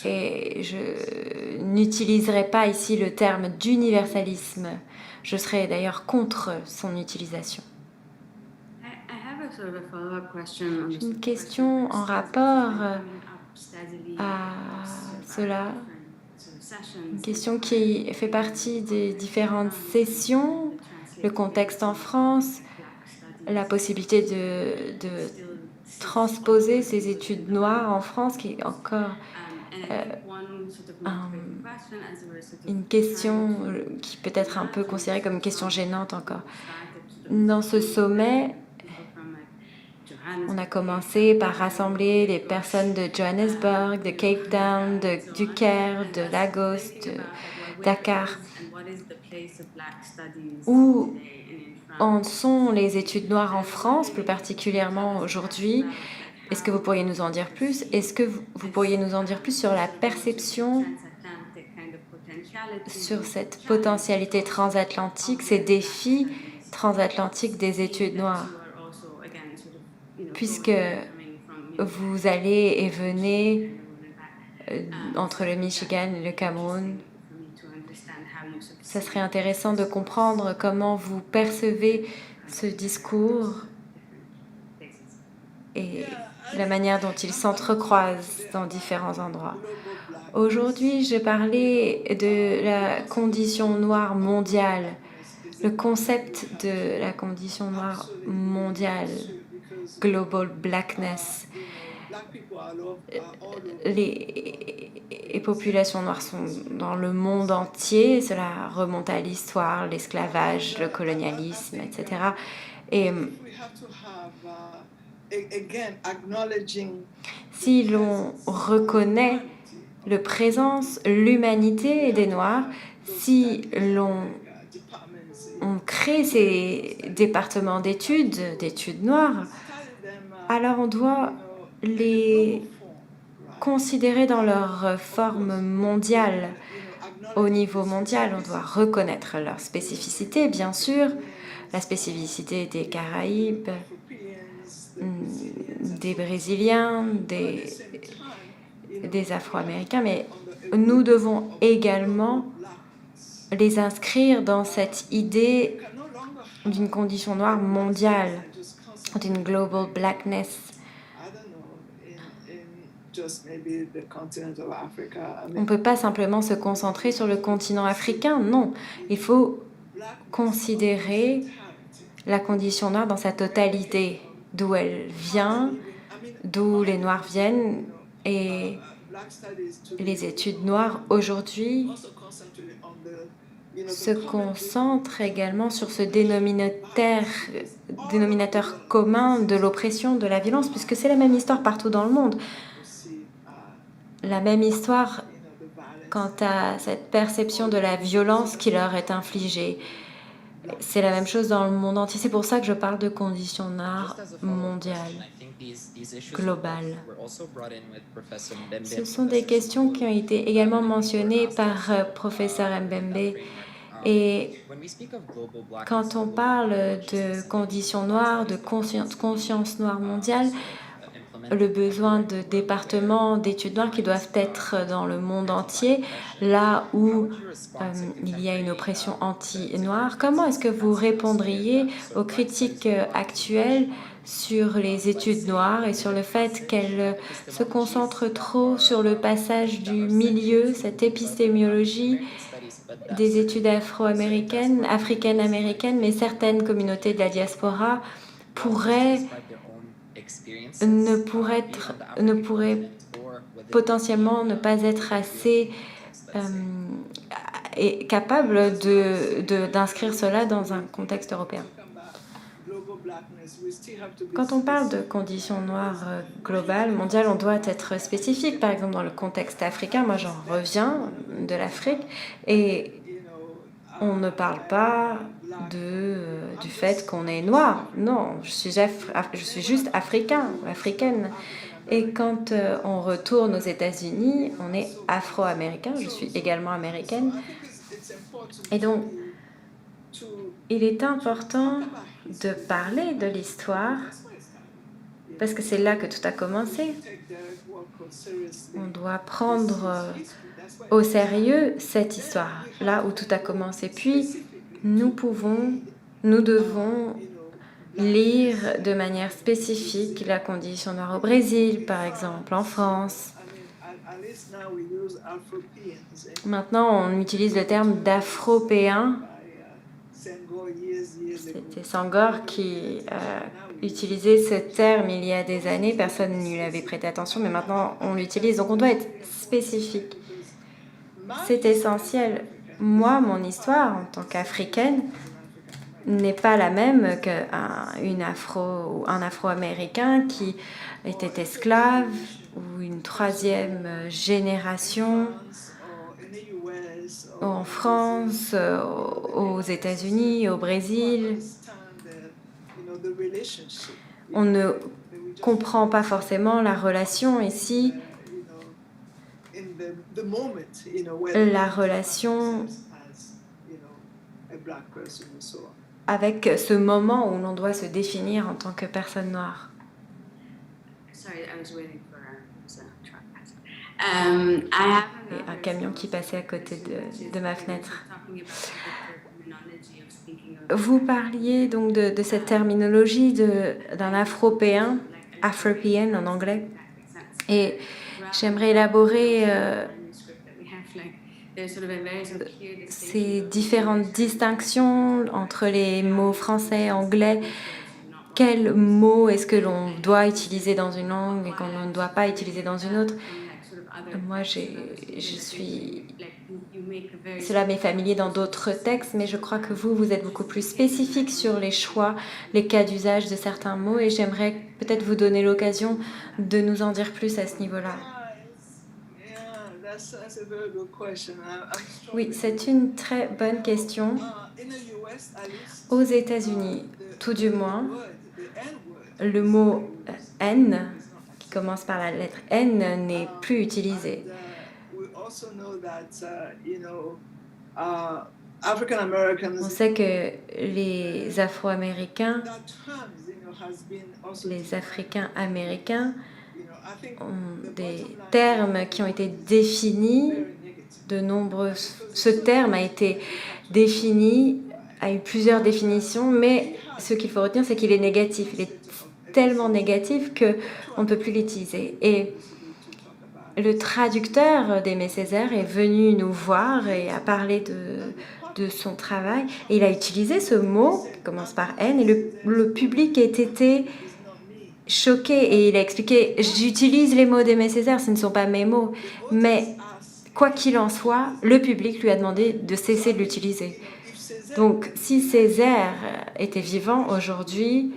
Et je n'utiliserai pas ici le terme d'universalisme. Je serais d'ailleurs contre son utilisation. I have a sort of a follow-up question on this Une question en rapport à cela, une question qui fait partie des différentes sessions, le contexte en France, la possibilité de transposer ces études noires en France, qui est encore une question qui peut être un peu considérée comme une question gênante encore. Dans ce sommet, on a commencé par rassembler les personnes de Johannesburg, de Cape Town, du Caire, de Lagos, de Dakar. Où en sont les études noires en France, plus particulièrement aujourd'hui? Est-ce que vous pourriez nous en dire plus? Est-ce que vous pourriez nous en dire plus sur la perception, sur cette potentialité transatlantique, ces défis transatlantiques des études noires? Puisque vous allez et venez entre le Michigan et le Cameroun, ça serait intéressant de comprendre comment vous percevez ce discours et la manière dont il s'entrecroise dans différents endroits. Aujourd'hui, je parlais de la condition noire mondiale, le concept de la condition noire mondiale, global blackness. Les populations noires sont dans le monde entier, cela remonte à l'histoire, l'esclavage, le colonialisme, etc. Et si l'on reconnaît la présence, l'humanité des Noirs, si l'on crée ces départements d'études noires, alors on doit les considérer dans leur forme mondiale. Au niveau mondial, on doit reconnaître leur spécificité, bien sûr, la spécificité des Caraïbes, des Brésiliens, des Afro-Américains, mais nous devons également les inscrire dans cette idée d'une condition noire mondiale, d'une global blackness. On ne peut pas simplement se concentrer sur le continent africain, non. Il faut considérer la condition noire dans sa totalité, d'où elle vient, d'où les Noirs viennent, et les études noires aujourd'hui se concentrent également sur ce dénominateur commun de l'oppression, de la violence, puisque c'est la même histoire partout dans le monde. La même histoire quant à cette perception de la violence qui leur est infligée. C'est la même chose dans le monde entier. C'est pour ça que je parle de conditions noires mondiales, globales. Ce sont des questions qui ont été également mentionnées par professeur Mbembe. Et quand on parle de conditions noires, de conscience noire mondiale, le besoin de départements d'études noires qui doivent être dans le monde entier, là où il y a une oppression anti-noire. Comment est-ce que vous répondriez aux critiques actuelles sur les études noires et sur le fait qu'elles se concentrent trop sur le passage du milieu, cette épistémologie des études afro-américaines, africaines-américaines, mais certaines communautés de la diaspora ne pourraient potentiellement ne pas être assez capables d'inscrire cela dans un contexte européen. Quand on parle de conditions noires globales, mondiales, on doit être spécifique. Par exemple, dans le contexte africain, moi j'en reviens de l'Afrique, et on ne parle pas du fait qu'on est noir. Non, je suis juste africaine. Et quand on retourne aux États-Unis, on est afro-américain. Je suis également américaine. Et donc, il est important de parler de l'histoire, parce que c'est là que tout a commencé. On doit prendre au sérieux cette histoire, là où tout a commencé. Puis, nous devons lire de manière spécifique la condition noire au Brésil, par exemple, en France. Maintenant, on utilise le terme d'Afropéen. C'était Senghor qui utilisait ce terme il y a des années. Personne ne lui avait prêté attention, mais maintenant on l'utilise. Donc on doit être spécifique. C'est essentiel. Moi, mon histoire en tant qu'Africaine n'est pas la même qu'un Afro-Américain qui était esclave ou une troisième génération en France, aux États-Unis, au Brésil. On ne comprend pas forcément la relation ici, la relation avec ce moment où l'on doit se définir en tant que personne noire. Et un camion qui passait à côté de ma fenêtre. Vous parliez donc de cette terminologie d'un afropéen, Afropéen en anglais, et j'aimerais élaborer ces différentes distinctions entre les mots français, anglais. Quel mot est-ce que l'on doit utiliser dans une langue et qu'on ne doit pas utiliser dans une autre? Moi, cela m'est familier dans d'autres textes, mais je crois que vous êtes beaucoup plus spécifique sur les choix, les cas d'usage de certains mots, et j'aimerais peut-être vous donner l'occasion de nous en dire plus à ce niveau-là. Oui, c'est une très bonne question. Aux États-Unis, tout du moins, le mot « N » qui commence par la lettre N n'est plus utilisé. On sait que les Afro-Américains, les Africains-Américains ont des termes qui ont été définis, ce terme a été défini, a eu plusieurs définitions, mais ce qu'il faut retenir, c'est qu'il est négatif. Il est tellement négatif qu'on ne peut plus l'utiliser. Et le traducteur d'Aimé Césaire est venu nous voir et a parlé de son travail. Et il a utilisé ce mot qui commence par N, et le public a été choqué. Et il a expliqué, j'utilise les mots d'Aimé Césaire, ce ne sont pas mes mots. Mais quoi qu'il en soit, le public lui a demandé de cesser de l'utiliser. Donc, si Césaire était vivant aujourd'hui,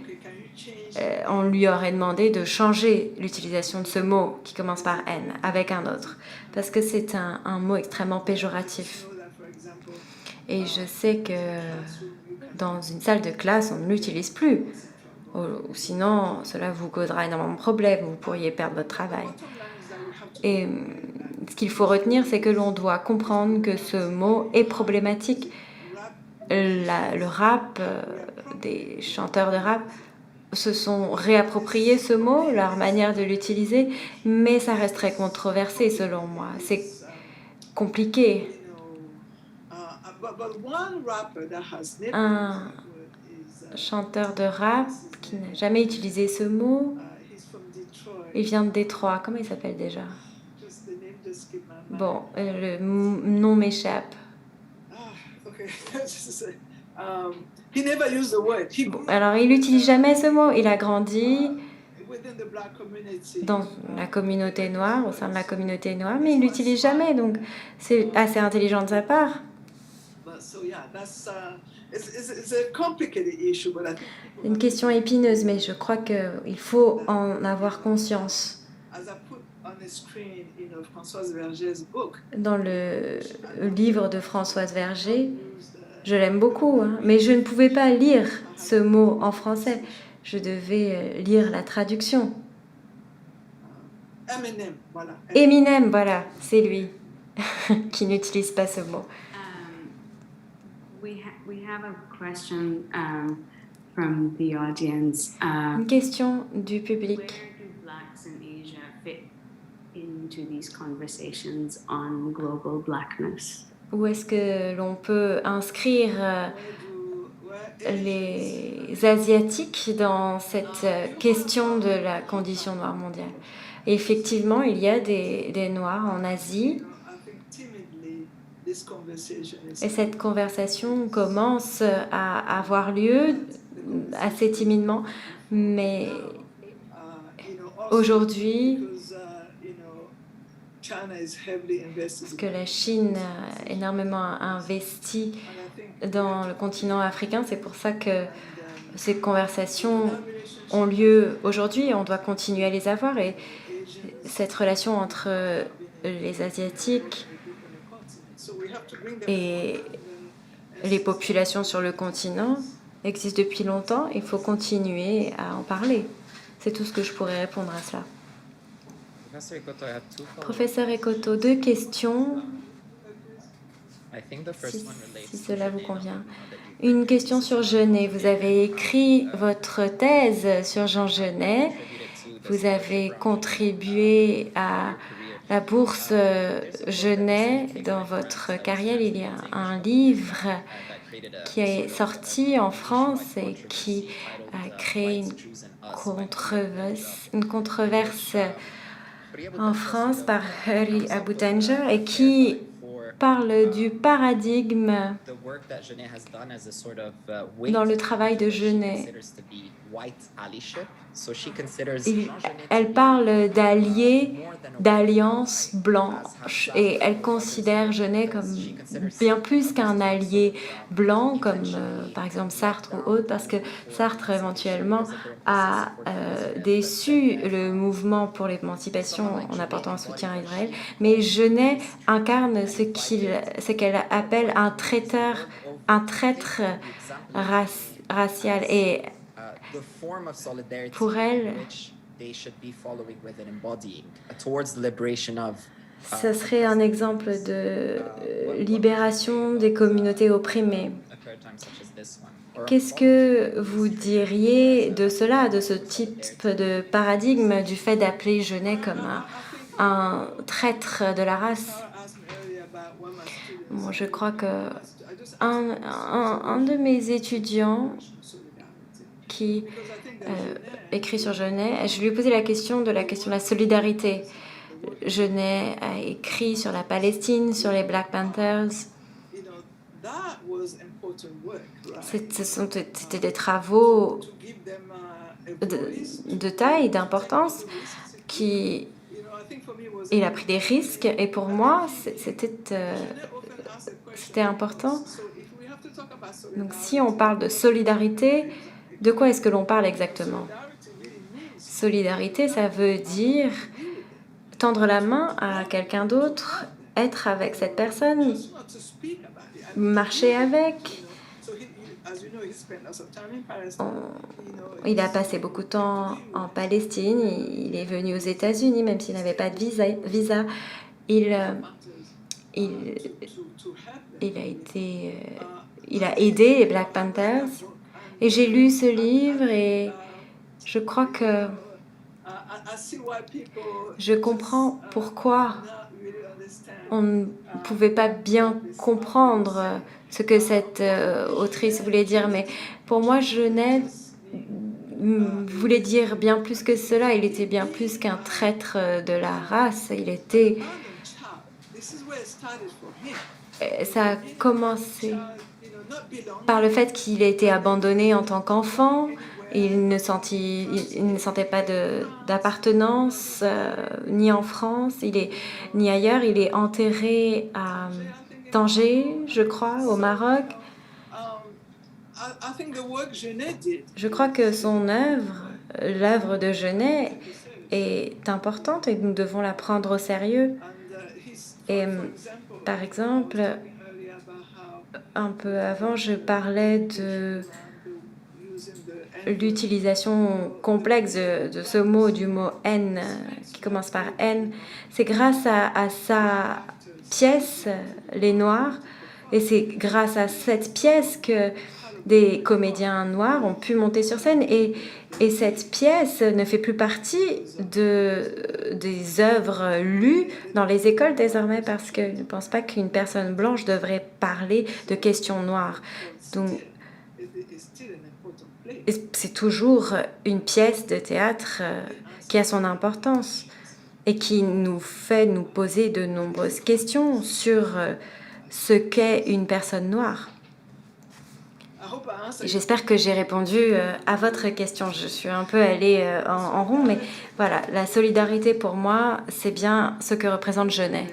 on lui aurait demandé de changer l'utilisation de ce mot qui commence par N avec un autre, parce que c'est un mot extrêmement péjoratif. Et je sais que dans une salle de classe, on ne l'utilise plus. Ou sinon, cela vous causera énormément de problèmes, vous pourriez perdre votre travail. Et ce qu'il faut retenir, c'est que l'on doit comprendre que ce mot est problématique. Le rap, des chanteurs de rap se sont réappropriés ce mot, leur manière de l'utiliser, mais ça reste très controversé selon moi. C'est compliqué. Un chanteur de rap qui n'a jamais utilisé ce mot, il vient de Détroit. Comment il s'appelle déjà? Bon, le nom m'échappe. Bon, alors, il n'utilise jamais ce mot. Il a grandi dans la communauté noire, au sein de la communauté noire, mais il ne l'utilise jamais. Donc, c'est assez intelligent de sa part. C'est une question épineuse, mais je crois qu'il faut en avoir conscience. Dans le livre de Françoise Verger, je l'aime beaucoup, hein, mais je ne pouvais pas lire ce mot en français. Je devais lire la traduction. Eminem, voilà, c'est lui qui n'utilise pas ce mot. We have a question from the audience. Une question du public. Where do Blacks in Asia fit into these conversations on global Blackness? où est-ce que l'on peut inscrire les Asiatiques dans cette question de la condition noire mondiale. Et effectivement, il y a des Noirs en Asie. Et cette conversation commence à avoir lieu assez timidement, mais aujourd'hui, parce que la Chine a énormément investi dans le continent africain, c'est pour ça que ces conversations ont lieu aujourd'hui. On doit continuer à les avoir, et cette relation entre les Asiatiques et les populations sur le continent existe depuis longtemps. Il faut continuer à en parler. C'est tout ce que je pourrais répondre à cela. Professeur Ekoto, 2 questions, si cela vous convient. Une question sur Genet. Vous avez écrit votre thèse sur Jean Genet. Vous avez contribué à la bourse Genet dans votre carrière. Il y a un livre qui est sorti en France et qui a créé une controverse en France par Hari Abutanger, et qui parle du paradigme dans le travail de Genet. Elle parle d'alliés, d'alliances blanches, et elle considère Genet comme bien plus qu'un allié blanc, comme par exemple Sartre ou autre, parce que Sartre éventuellement a déçu le mouvement pour l'émancipation en apportant un soutien à Israël, mais Genet incarne ce qu'elle appelle un traître racial, et pour elle, ce serait un exemple de libération des communautés opprimées. Qu'est-ce que vous diriez de cela, de ce type de paradigme, du fait d'appeler Genet comme un traître de la race? Bon, je crois que un de mes étudiants qui écrit sur Genet, je lui ai posé la question de la solidarité. Genet a écrit sur la Palestine, sur les Black Panthers. C'était des travaux de taille, d'importance, il a pris des risques, et pour moi, c'était important. Donc si on parle de solidarité, de quoi est-ce que l'on parle exactement? Solidarité, ça veut dire tendre la main à quelqu'un d'autre, être avec cette personne, marcher avec. Il a passé beaucoup de temps en Palestine, il est venu aux États-Unis, même s'il n'avait pas de visa. Il a aidé les Black Panthers. Et j'ai lu ce livre, et je crois que je comprends pourquoi on ne pouvait pas bien comprendre ce que cette autrice voulait dire. Mais pour moi, Genet voulait dire bien plus que cela. Il était bien plus qu'un traître de la race. Ça a commencé par le fait qu'il a été abandonné en tant qu'enfant. Il ne sentait pas d'appartenance, ni en France, ni ailleurs. Il est enterré à Tanger, je crois, au Maroc. Je crois que son l'œuvre de Genet, est importante, et nous devons la prendre au sérieux. Et par exemple, un peu avant, je parlais de l'utilisation complexe de ce mot, du mot « haine », qui commence par « haine ». C'est grâce à sa pièce, Les Noirs, et c'est grâce à cette pièce que des comédiens noirs ont pu monter sur scène et cette pièce ne fait plus partie des œuvres lues dans les écoles désormais parce que je ne pense pas qu'une personne blanche devrait parler de questions noires. Donc, c'est toujours une pièce de théâtre qui a son importance et qui nous fait nous poser de nombreuses questions sur ce qu'est une personne noire. J'espère que j'ai répondu à votre question. Je suis un peu allée en rond, mais voilà, la solidarité pour moi, c'est bien ce que représente Genet.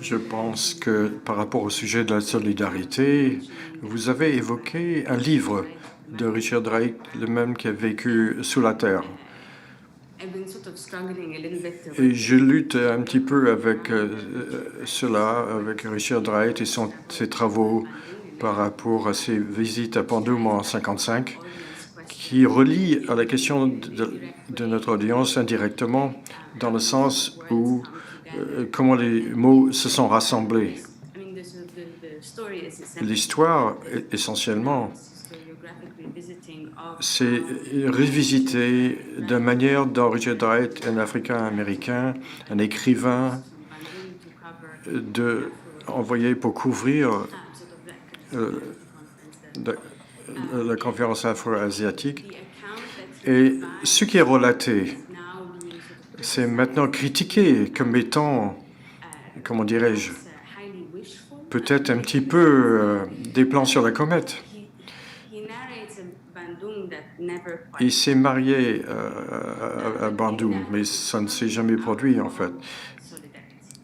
Je pense que par rapport au sujet de la solidarité, vous avez évoqué un livre de Richard Drake, le même qui a vécu sous la terre. Et je lutte un petit peu avec cela, avec Richard Drake et ses travaux par rapport à ses visites à Bandung en 1955, qui relie à la question de notre audience indirectement, dans le sens où comment les mots se sont rassemblés. L'histoire, essentiellement, c'est revisiter de manière dont Richard Drake, un Africain-Américain, un écrivain, envoyé pour couvrir la conférence afro-asiatique. Et ce qui est relaté, c'est maintenant critiqué comme étant, comment dirais-je, peut-être un petit peu des plans sur la comète. Il s'est marié à Bandung, mais ça ne s'est jamais produit en fait.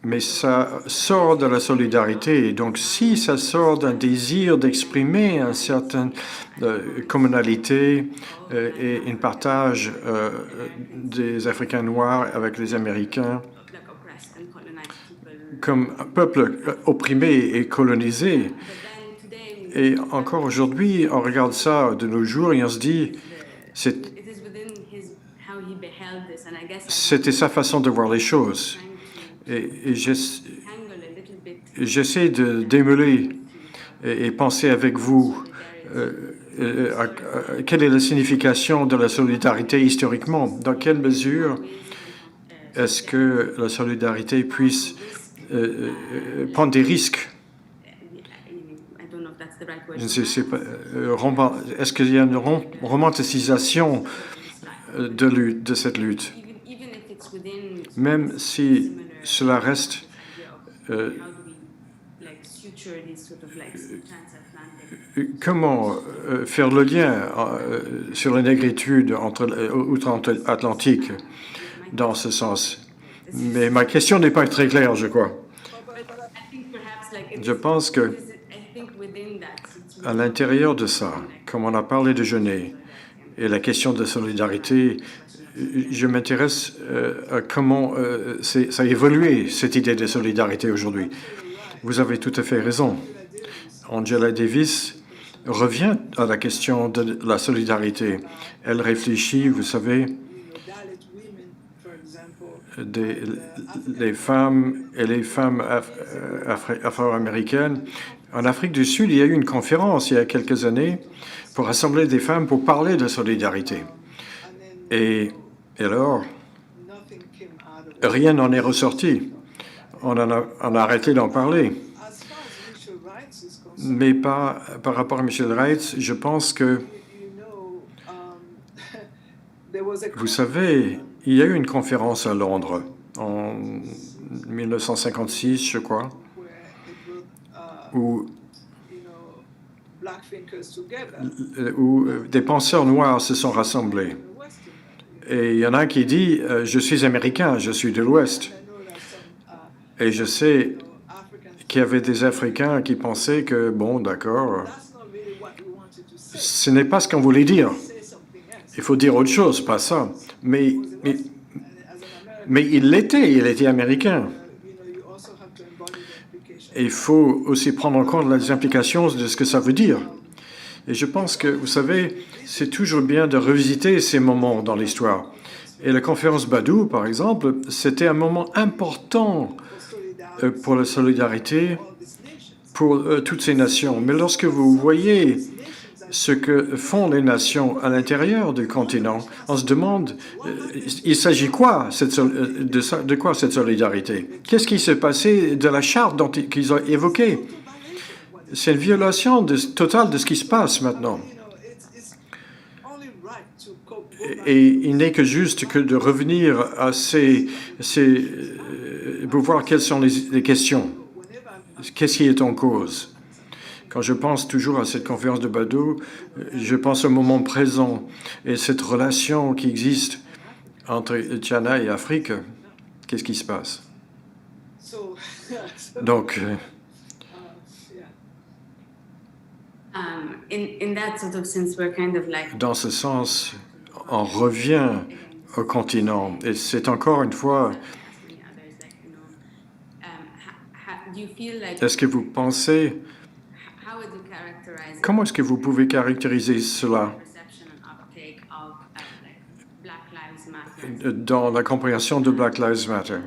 Mais ça sort de la solidarité. Et donc, si ça sort d'un désir d'exprimer une certaine communalité et un partage des Africains noirs avec les Américains, comme un peuple opprimé et colonisé. Et encore aujourd'hui, on regarde ça de nos jours et on se dit, c'était sa façon de voir les choses. Et j'essaie de démêler et penser avec vous quelle est la signification de la solidarité historiquement. Dans quelle mesure est-ce que la solidarité puisse prendre des risques? Je ne sais pas. Est-ce qu'il y a une romanticisation de cette lutte? Même si cela reste comment faire le lien sur la négritude outre-Atlantique dans ce sens? Mais ma question n'est pas très claire, je crois. Je pense que à l'intérieur de ça, comme on a parlé de Genet et la question de solidarité, je m'intéresse à comment ça a évolué, cette idée de solidarité aujourd'hui. Vous avez tout à fait raison. Angela Davis revient à la question de la solidarité. Elle réfléchit, vous savez, les femmes et les femmes afro-américaines. En Afrique du Sud, il y a eu une conférence il y a quelques années pour rassembler des femmes pour parler de solidarité. Et alors, rien n'en est ressorti. On a arrêté d'en parler. Mais par rapport à Michel Reitz, je pense que, vous savez, il y a eu une conférence à Londres en 1956, je crois, où des penseurs noirs se sont rassemblés. Et il y en a un qui dit « Je suis américain, je suis de l'Ouest ». Et je sais qu'il y avait des Africains qui pensaient que, bon, d'accord, ce n'est pas ce qu'on voulait dire. Il faut dire autre chose, pas ça. Mais il était américain. Et il faut aussi prendre en compte les implications de ce que ça veut dire. Et je pense que, vous savez, c'est toujours bien de revisiter ces moments dans l'histoire. Et la conférence Bandung, par exemple, c'était un moment important pour la solidarité pour toutes ces nations. Mais lorsque vous voyez ce que font les nations à l'intérieur du continent, on se demande, il s'agit quoi de quoi cette solidarité? Qu'est-ce qui s'est passé de la charte qu'ils ont évoquée? C'est une violation totale de ce qui se passe maintenant. Et il n'est que juste que de revenir à pour voir quelles sont les questions. Qu'est-ce qui est en cause? Quand je pense toujours à cette conférence de Badoo, je pense au moment présent et cette relation qui existe entre Tchana et Afrique. Qu'est-ce qui se passe? Donc, In that sort of sense, we're kind of like. dans ce sens, on revient au continent. Et c'est encore une fois, est-ce que vous pensez, comment est-ce que vous pouvez caractériser cela dans la compréhension de Black Lives Matter,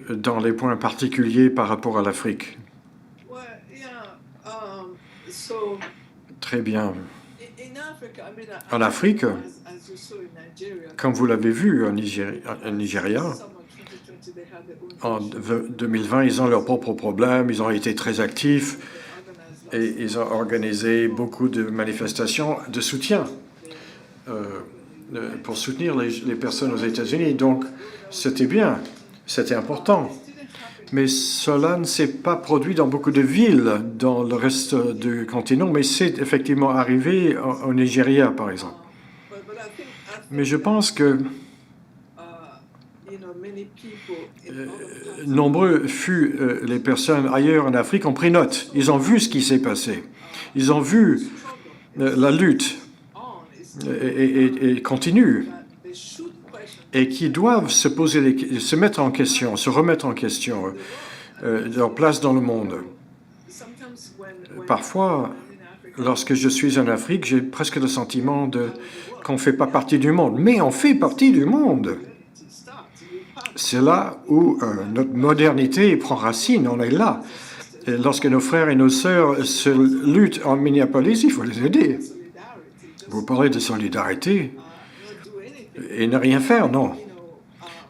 dans les points particuliers par rapport à l'Afrique? Très bien. En Afrique, comme vous l'avez vu en Nigeria, en 2020, ils ont leurs propres problèmes, ils ont été très actifs et ils ont organisé beaucoup de manifestations de soutien pour soutenir les personnes aux États-Unis. Donc, c'était bien, c'était important. Mais cela ne s'est pas produit dans beaucoup de villes dans le reste du continent, mais c'est effectivement arrivé au Nigeria, par exemple. Mais je pense que nombreux furent les personnes ailleurs en Afrique ont pris note. Ils ont vu ce qui s'est passé. Ils ont vu la lutte et continue. Et qui doivent se mettre en question, se remettre en question leur place dans le monde. Parfois, lorsque je suis en Afrique, j'ai presque le sentiment qu'on ne fait pas partie du monde. Mais on fait partie du monde. C'est là où notre modernité prend racine, on est là. Et lorsque nos frères et nos sœurs se luttent en Minneapolis, il faut les aider. Vous parlez de solidarité et ne rien faire, non.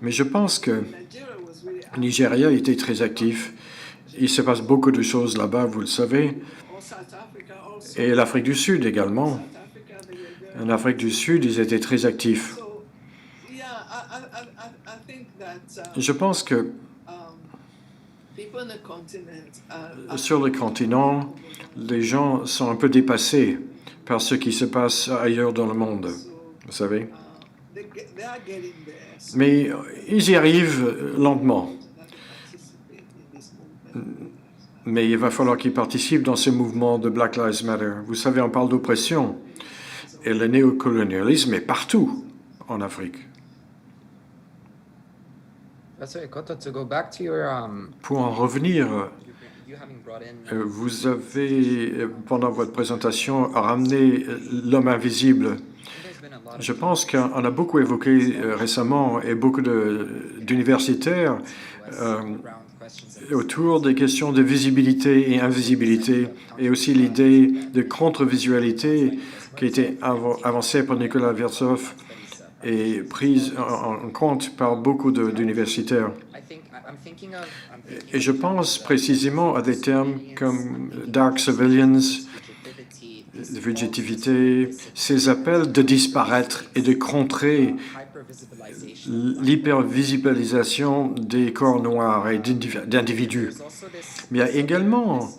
Mais je pense que le Nigeria était très actif. Il se passe beaucoup de choses là-bas, vous le savez. Et l'Afrique du Sud également. En Afrique du Sud, ils étaient très actifs. Je pense que sur le continent, les gens sont un peu dépassés par ce qui se passe ailleurs dans le monde, vous savez. Mais ils y arrivent lentement. Mais il va falloir qu'ils participent dans ce mouvement de Black Lives Matter. Vous savez, on parle d'oppression. Et le néocolonialisme est partout en Afrique. Pour en revenir, vous avez, pendant votre présentation, ramené l'homme invisible. Je pense qu'on a beaucoup évoqué récemment, et beaucoup d'universitaires, autour des questions de visibilité et invisibilité, et aussi l'idée de contre-visualité qui a été avancée par Nicolas Versoff et prise en compte par beaucoup d'universitaires. Et je pense précisément à des termes comme dark surveillance, de fugitivité, ces appels de disparaître et de contrer l'hypervisibilisation des corps noirs et d'individus. Mais il y a également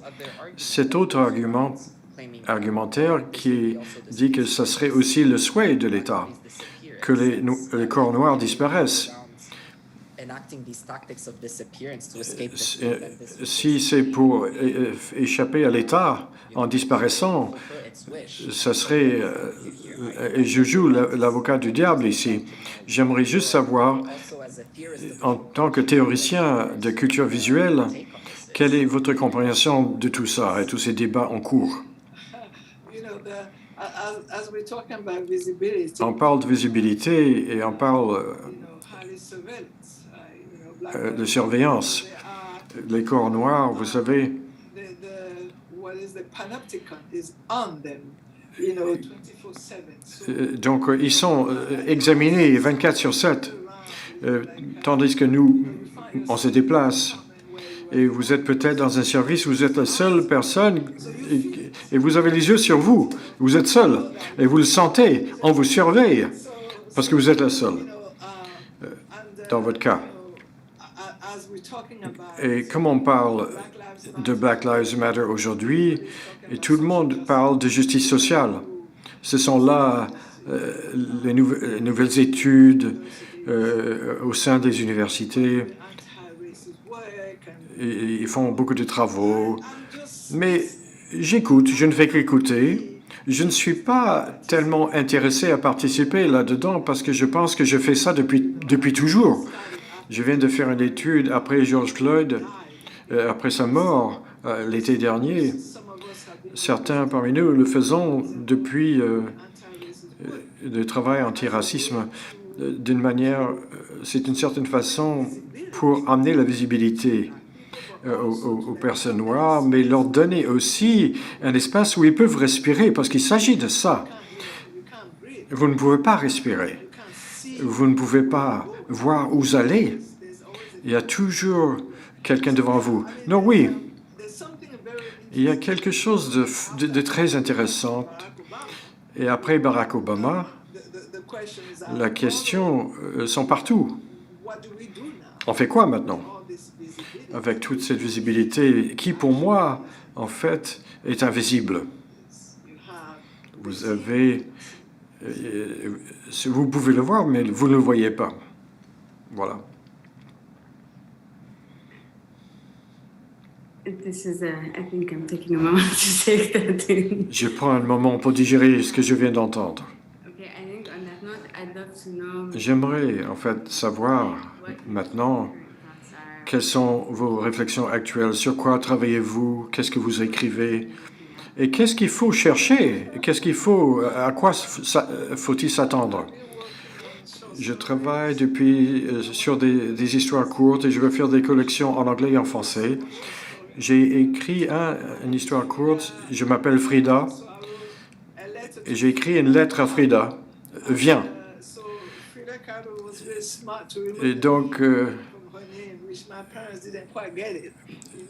cet autre argumentaire qui dit que ce serait aussi le souhait de l'État que les corps noirs disparaissent. Si c'est pour échapper à l'État en disparaissant, ça serait... je joue l'avocat du diable ici. J'aimerais juste savoir, en tant que théoricien de culture visuelle, quelle est votre compréhension de tout ça et tous ces débats en cours? On parle de visibilité et on parle de surveillance. Les corps noirs, vous savez, Donc, ils sont examinés 24 sur 7, tandis que nous, on se déplace. Et vous êtes peut-être dans un service, vous êtes la seule personne et vous avez les yeux sur vous. Vous êtes seul et vous le sentez, on vous surveille parce que vous êtes la seule dans votre cas. Et comme on parle de Black Lives Matter aujourd'hui, et tout le monde parle de justice sociale. Ce sont là les nouvelles études au sein des universités. Ils font beaucoup de travaux. Mais j'écoute, je ne fais qu'écouter. Je ne suis pas tellement intéressé à participer là-dedans parce que je pense que je fais ça depuis toujours. Je viens de faire une étude après George Floyd, après sa mort l'été dernier. Certains parmi nous le faisons depuis le travail anti-racisme d'une manière, c'est une certaine façon pour amener la visibilité aux personnes noires, mais leur donner aussi un espace où ils peuvent respirer, parce qu'il s'agit de ça. Vous ne pouvez pas respirer. Vous ne pouvez pas voir où vous allez. Il y a toujours quelqu'un devant vous. Non, oui. Il y a quelque chose de très intéressant. Et après Barack Obama, la question sont partout. On fait quoi maintenant avec toute cette visibilité qui, pour moi, en fait, est invisible? Vous avez... vous pouvez le voir, mais vous ne le voyez pas. Voilà. Je prends un moment pour digérer ce que je viens d'entendre. J'aimerais, en fait, savoir maintenant quelles sont vos réflexions actuelles, sur quoi travaillez-vous, qu'est-ce que vous écrivez, et qu'est-ce qu'il faut chercher, qu'est-ce qu'il faut, à quoi faut-il s'attendre. Je travaille depuis sur des histoires courtes et je veux faire des collections en anglais et en français. J'ai écrit une histoire courte, je m'appelle Frida, et j'ai écrit une lettre à Frida. Viens. Et donc,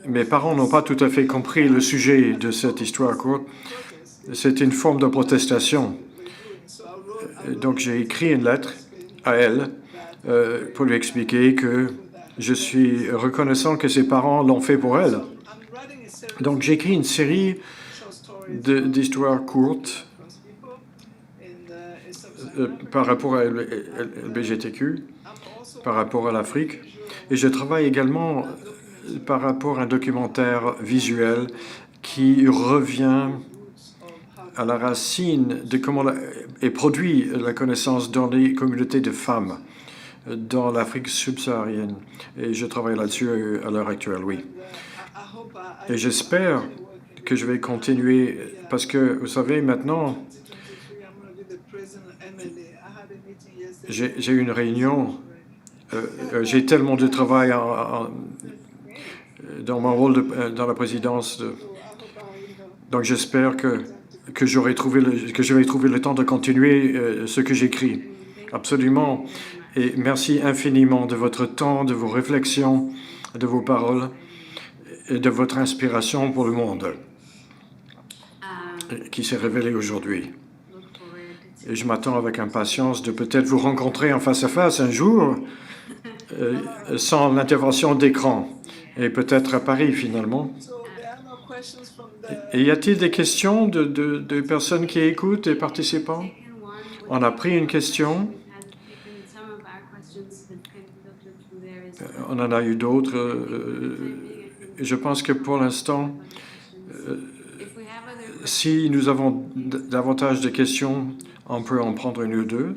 mes parents n'ont pas tout à fait compris le sujet de cette histoire courte. C'est une forme de protestation. Donc, j'ai écrit une lettre à elle pour lui expliquer que je suis reconnaissant que ses parents l'ont fait pour elle. Donc, j'écris une série d'histoires courtes par rapport à LGBTQ, par rapport à l'Afrique. Et je travaille également par rapport à un documentaire visuel qui revient à la racine de comment est produit la connaissance dans les communautés de femmes dans l'Afrique subsaharienne. Et je travaille là-dessus à l'heure actuelle, oui. Et j'espère que je vais continuer, parce que, vous savez, maintenant, j'ai une réunion, j'ai tellement de travail dans mon rôle dans la présidence. Donc j'espère que je vais trouver le temps de continuer ce que j'écris. Absolument. Et merci infiniment de votre temps, de vos réflexions, de vos paroles et de votre inspiration pour le monde qui s'est révélé aujourd'hui. Et je m'attends avec impatience de peut-être vous rencontrer en face à face un jour, sans l'intervention d'écran, et peut-être à Paris finalement. Et y a-t-il des questions de personnes qui écoutent, des participants? On a pris une question. On en a eu d'autres. Je pense que pour l'instant, si nous avons davantage de questions, on peut en prendre une ou deux.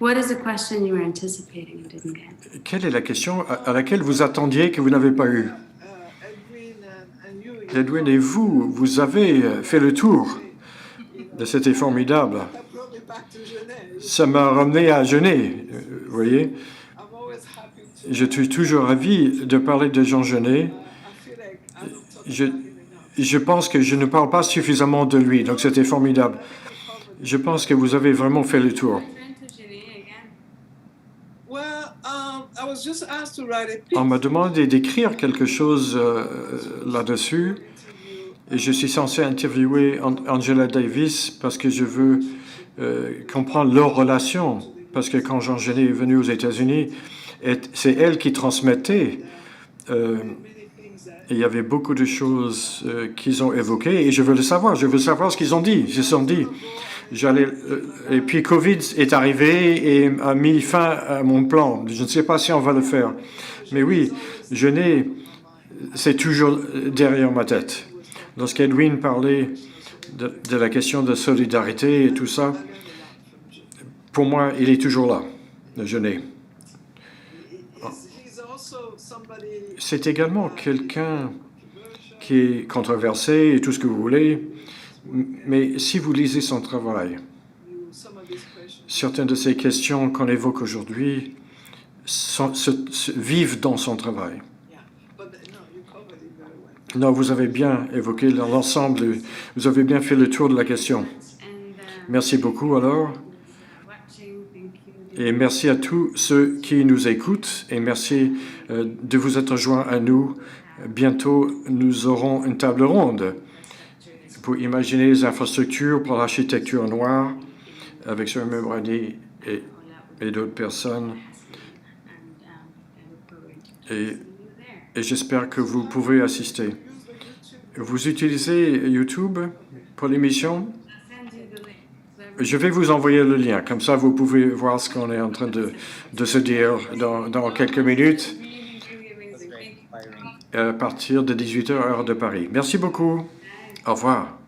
What is the question you were anticipating you didn't get? Quelle est la question à laquelle vous attendiez que vous n'avez pas eu? Edwin et vous avez fait le tour de c'était formidable. Ça m'a ramené à Genève, vous voyez. Je suis toujours ravi de parler de Jean Genet. Je pense que je ne parle pas suffisamment de lui, donc c'était formidable. Je pense que vous avez vraiment fait le tour. On m'a demandé d'écrire quelque chose là-dessus et je suis censé interviewer Angela Davis parce que je veux comprendre leur relation. Parce que quand Jean Genet est venu aux États-Unis, c'est elle qui transmettait. Il y avait beaucoup de choses qu'ils ont évoquées et je veux le savoir. Je veux savoir ce qu'ils ont dit. Ils se sont dit. Et puis Covid est arrivé et a mis fin à mon plan. Je ne sais pas si on va le faire. Mais oui, Genet, c'est toujours derrière ma tête. Lorsqu'Edwin parlait de la question de solidarité et tout ça, pour moi, il est toujours là, Genet. C'est également quelqu'un qui est controversé et tout ce que vous voulez, mais si vous lisez son travail, certaines de ces questions qu'on évoque aujourd'hui vivent dans son travail. Non, vous avez bien évoqué l'ensemble, vous avez bien fait le tour de la question. Merci beaucoup alors. Et merci à tous ceux qui nous écoutent et merci de vous être joints à nous. Bientôt, nous aurons une table ronde pour imaginer les infrastructures pour l'architecture noire avec Sir Brady et d'autres personnes. Et j'espère que vous pouvez assister. Vous utilisez YouTube pour l'émission? Je vais vous envoyer le lien, comme ça vous pouvez voir ce qu'on est en train de se dire dans quelques minutes à partir de 18h heure de Paris. Merci beaucoup. Au revoir.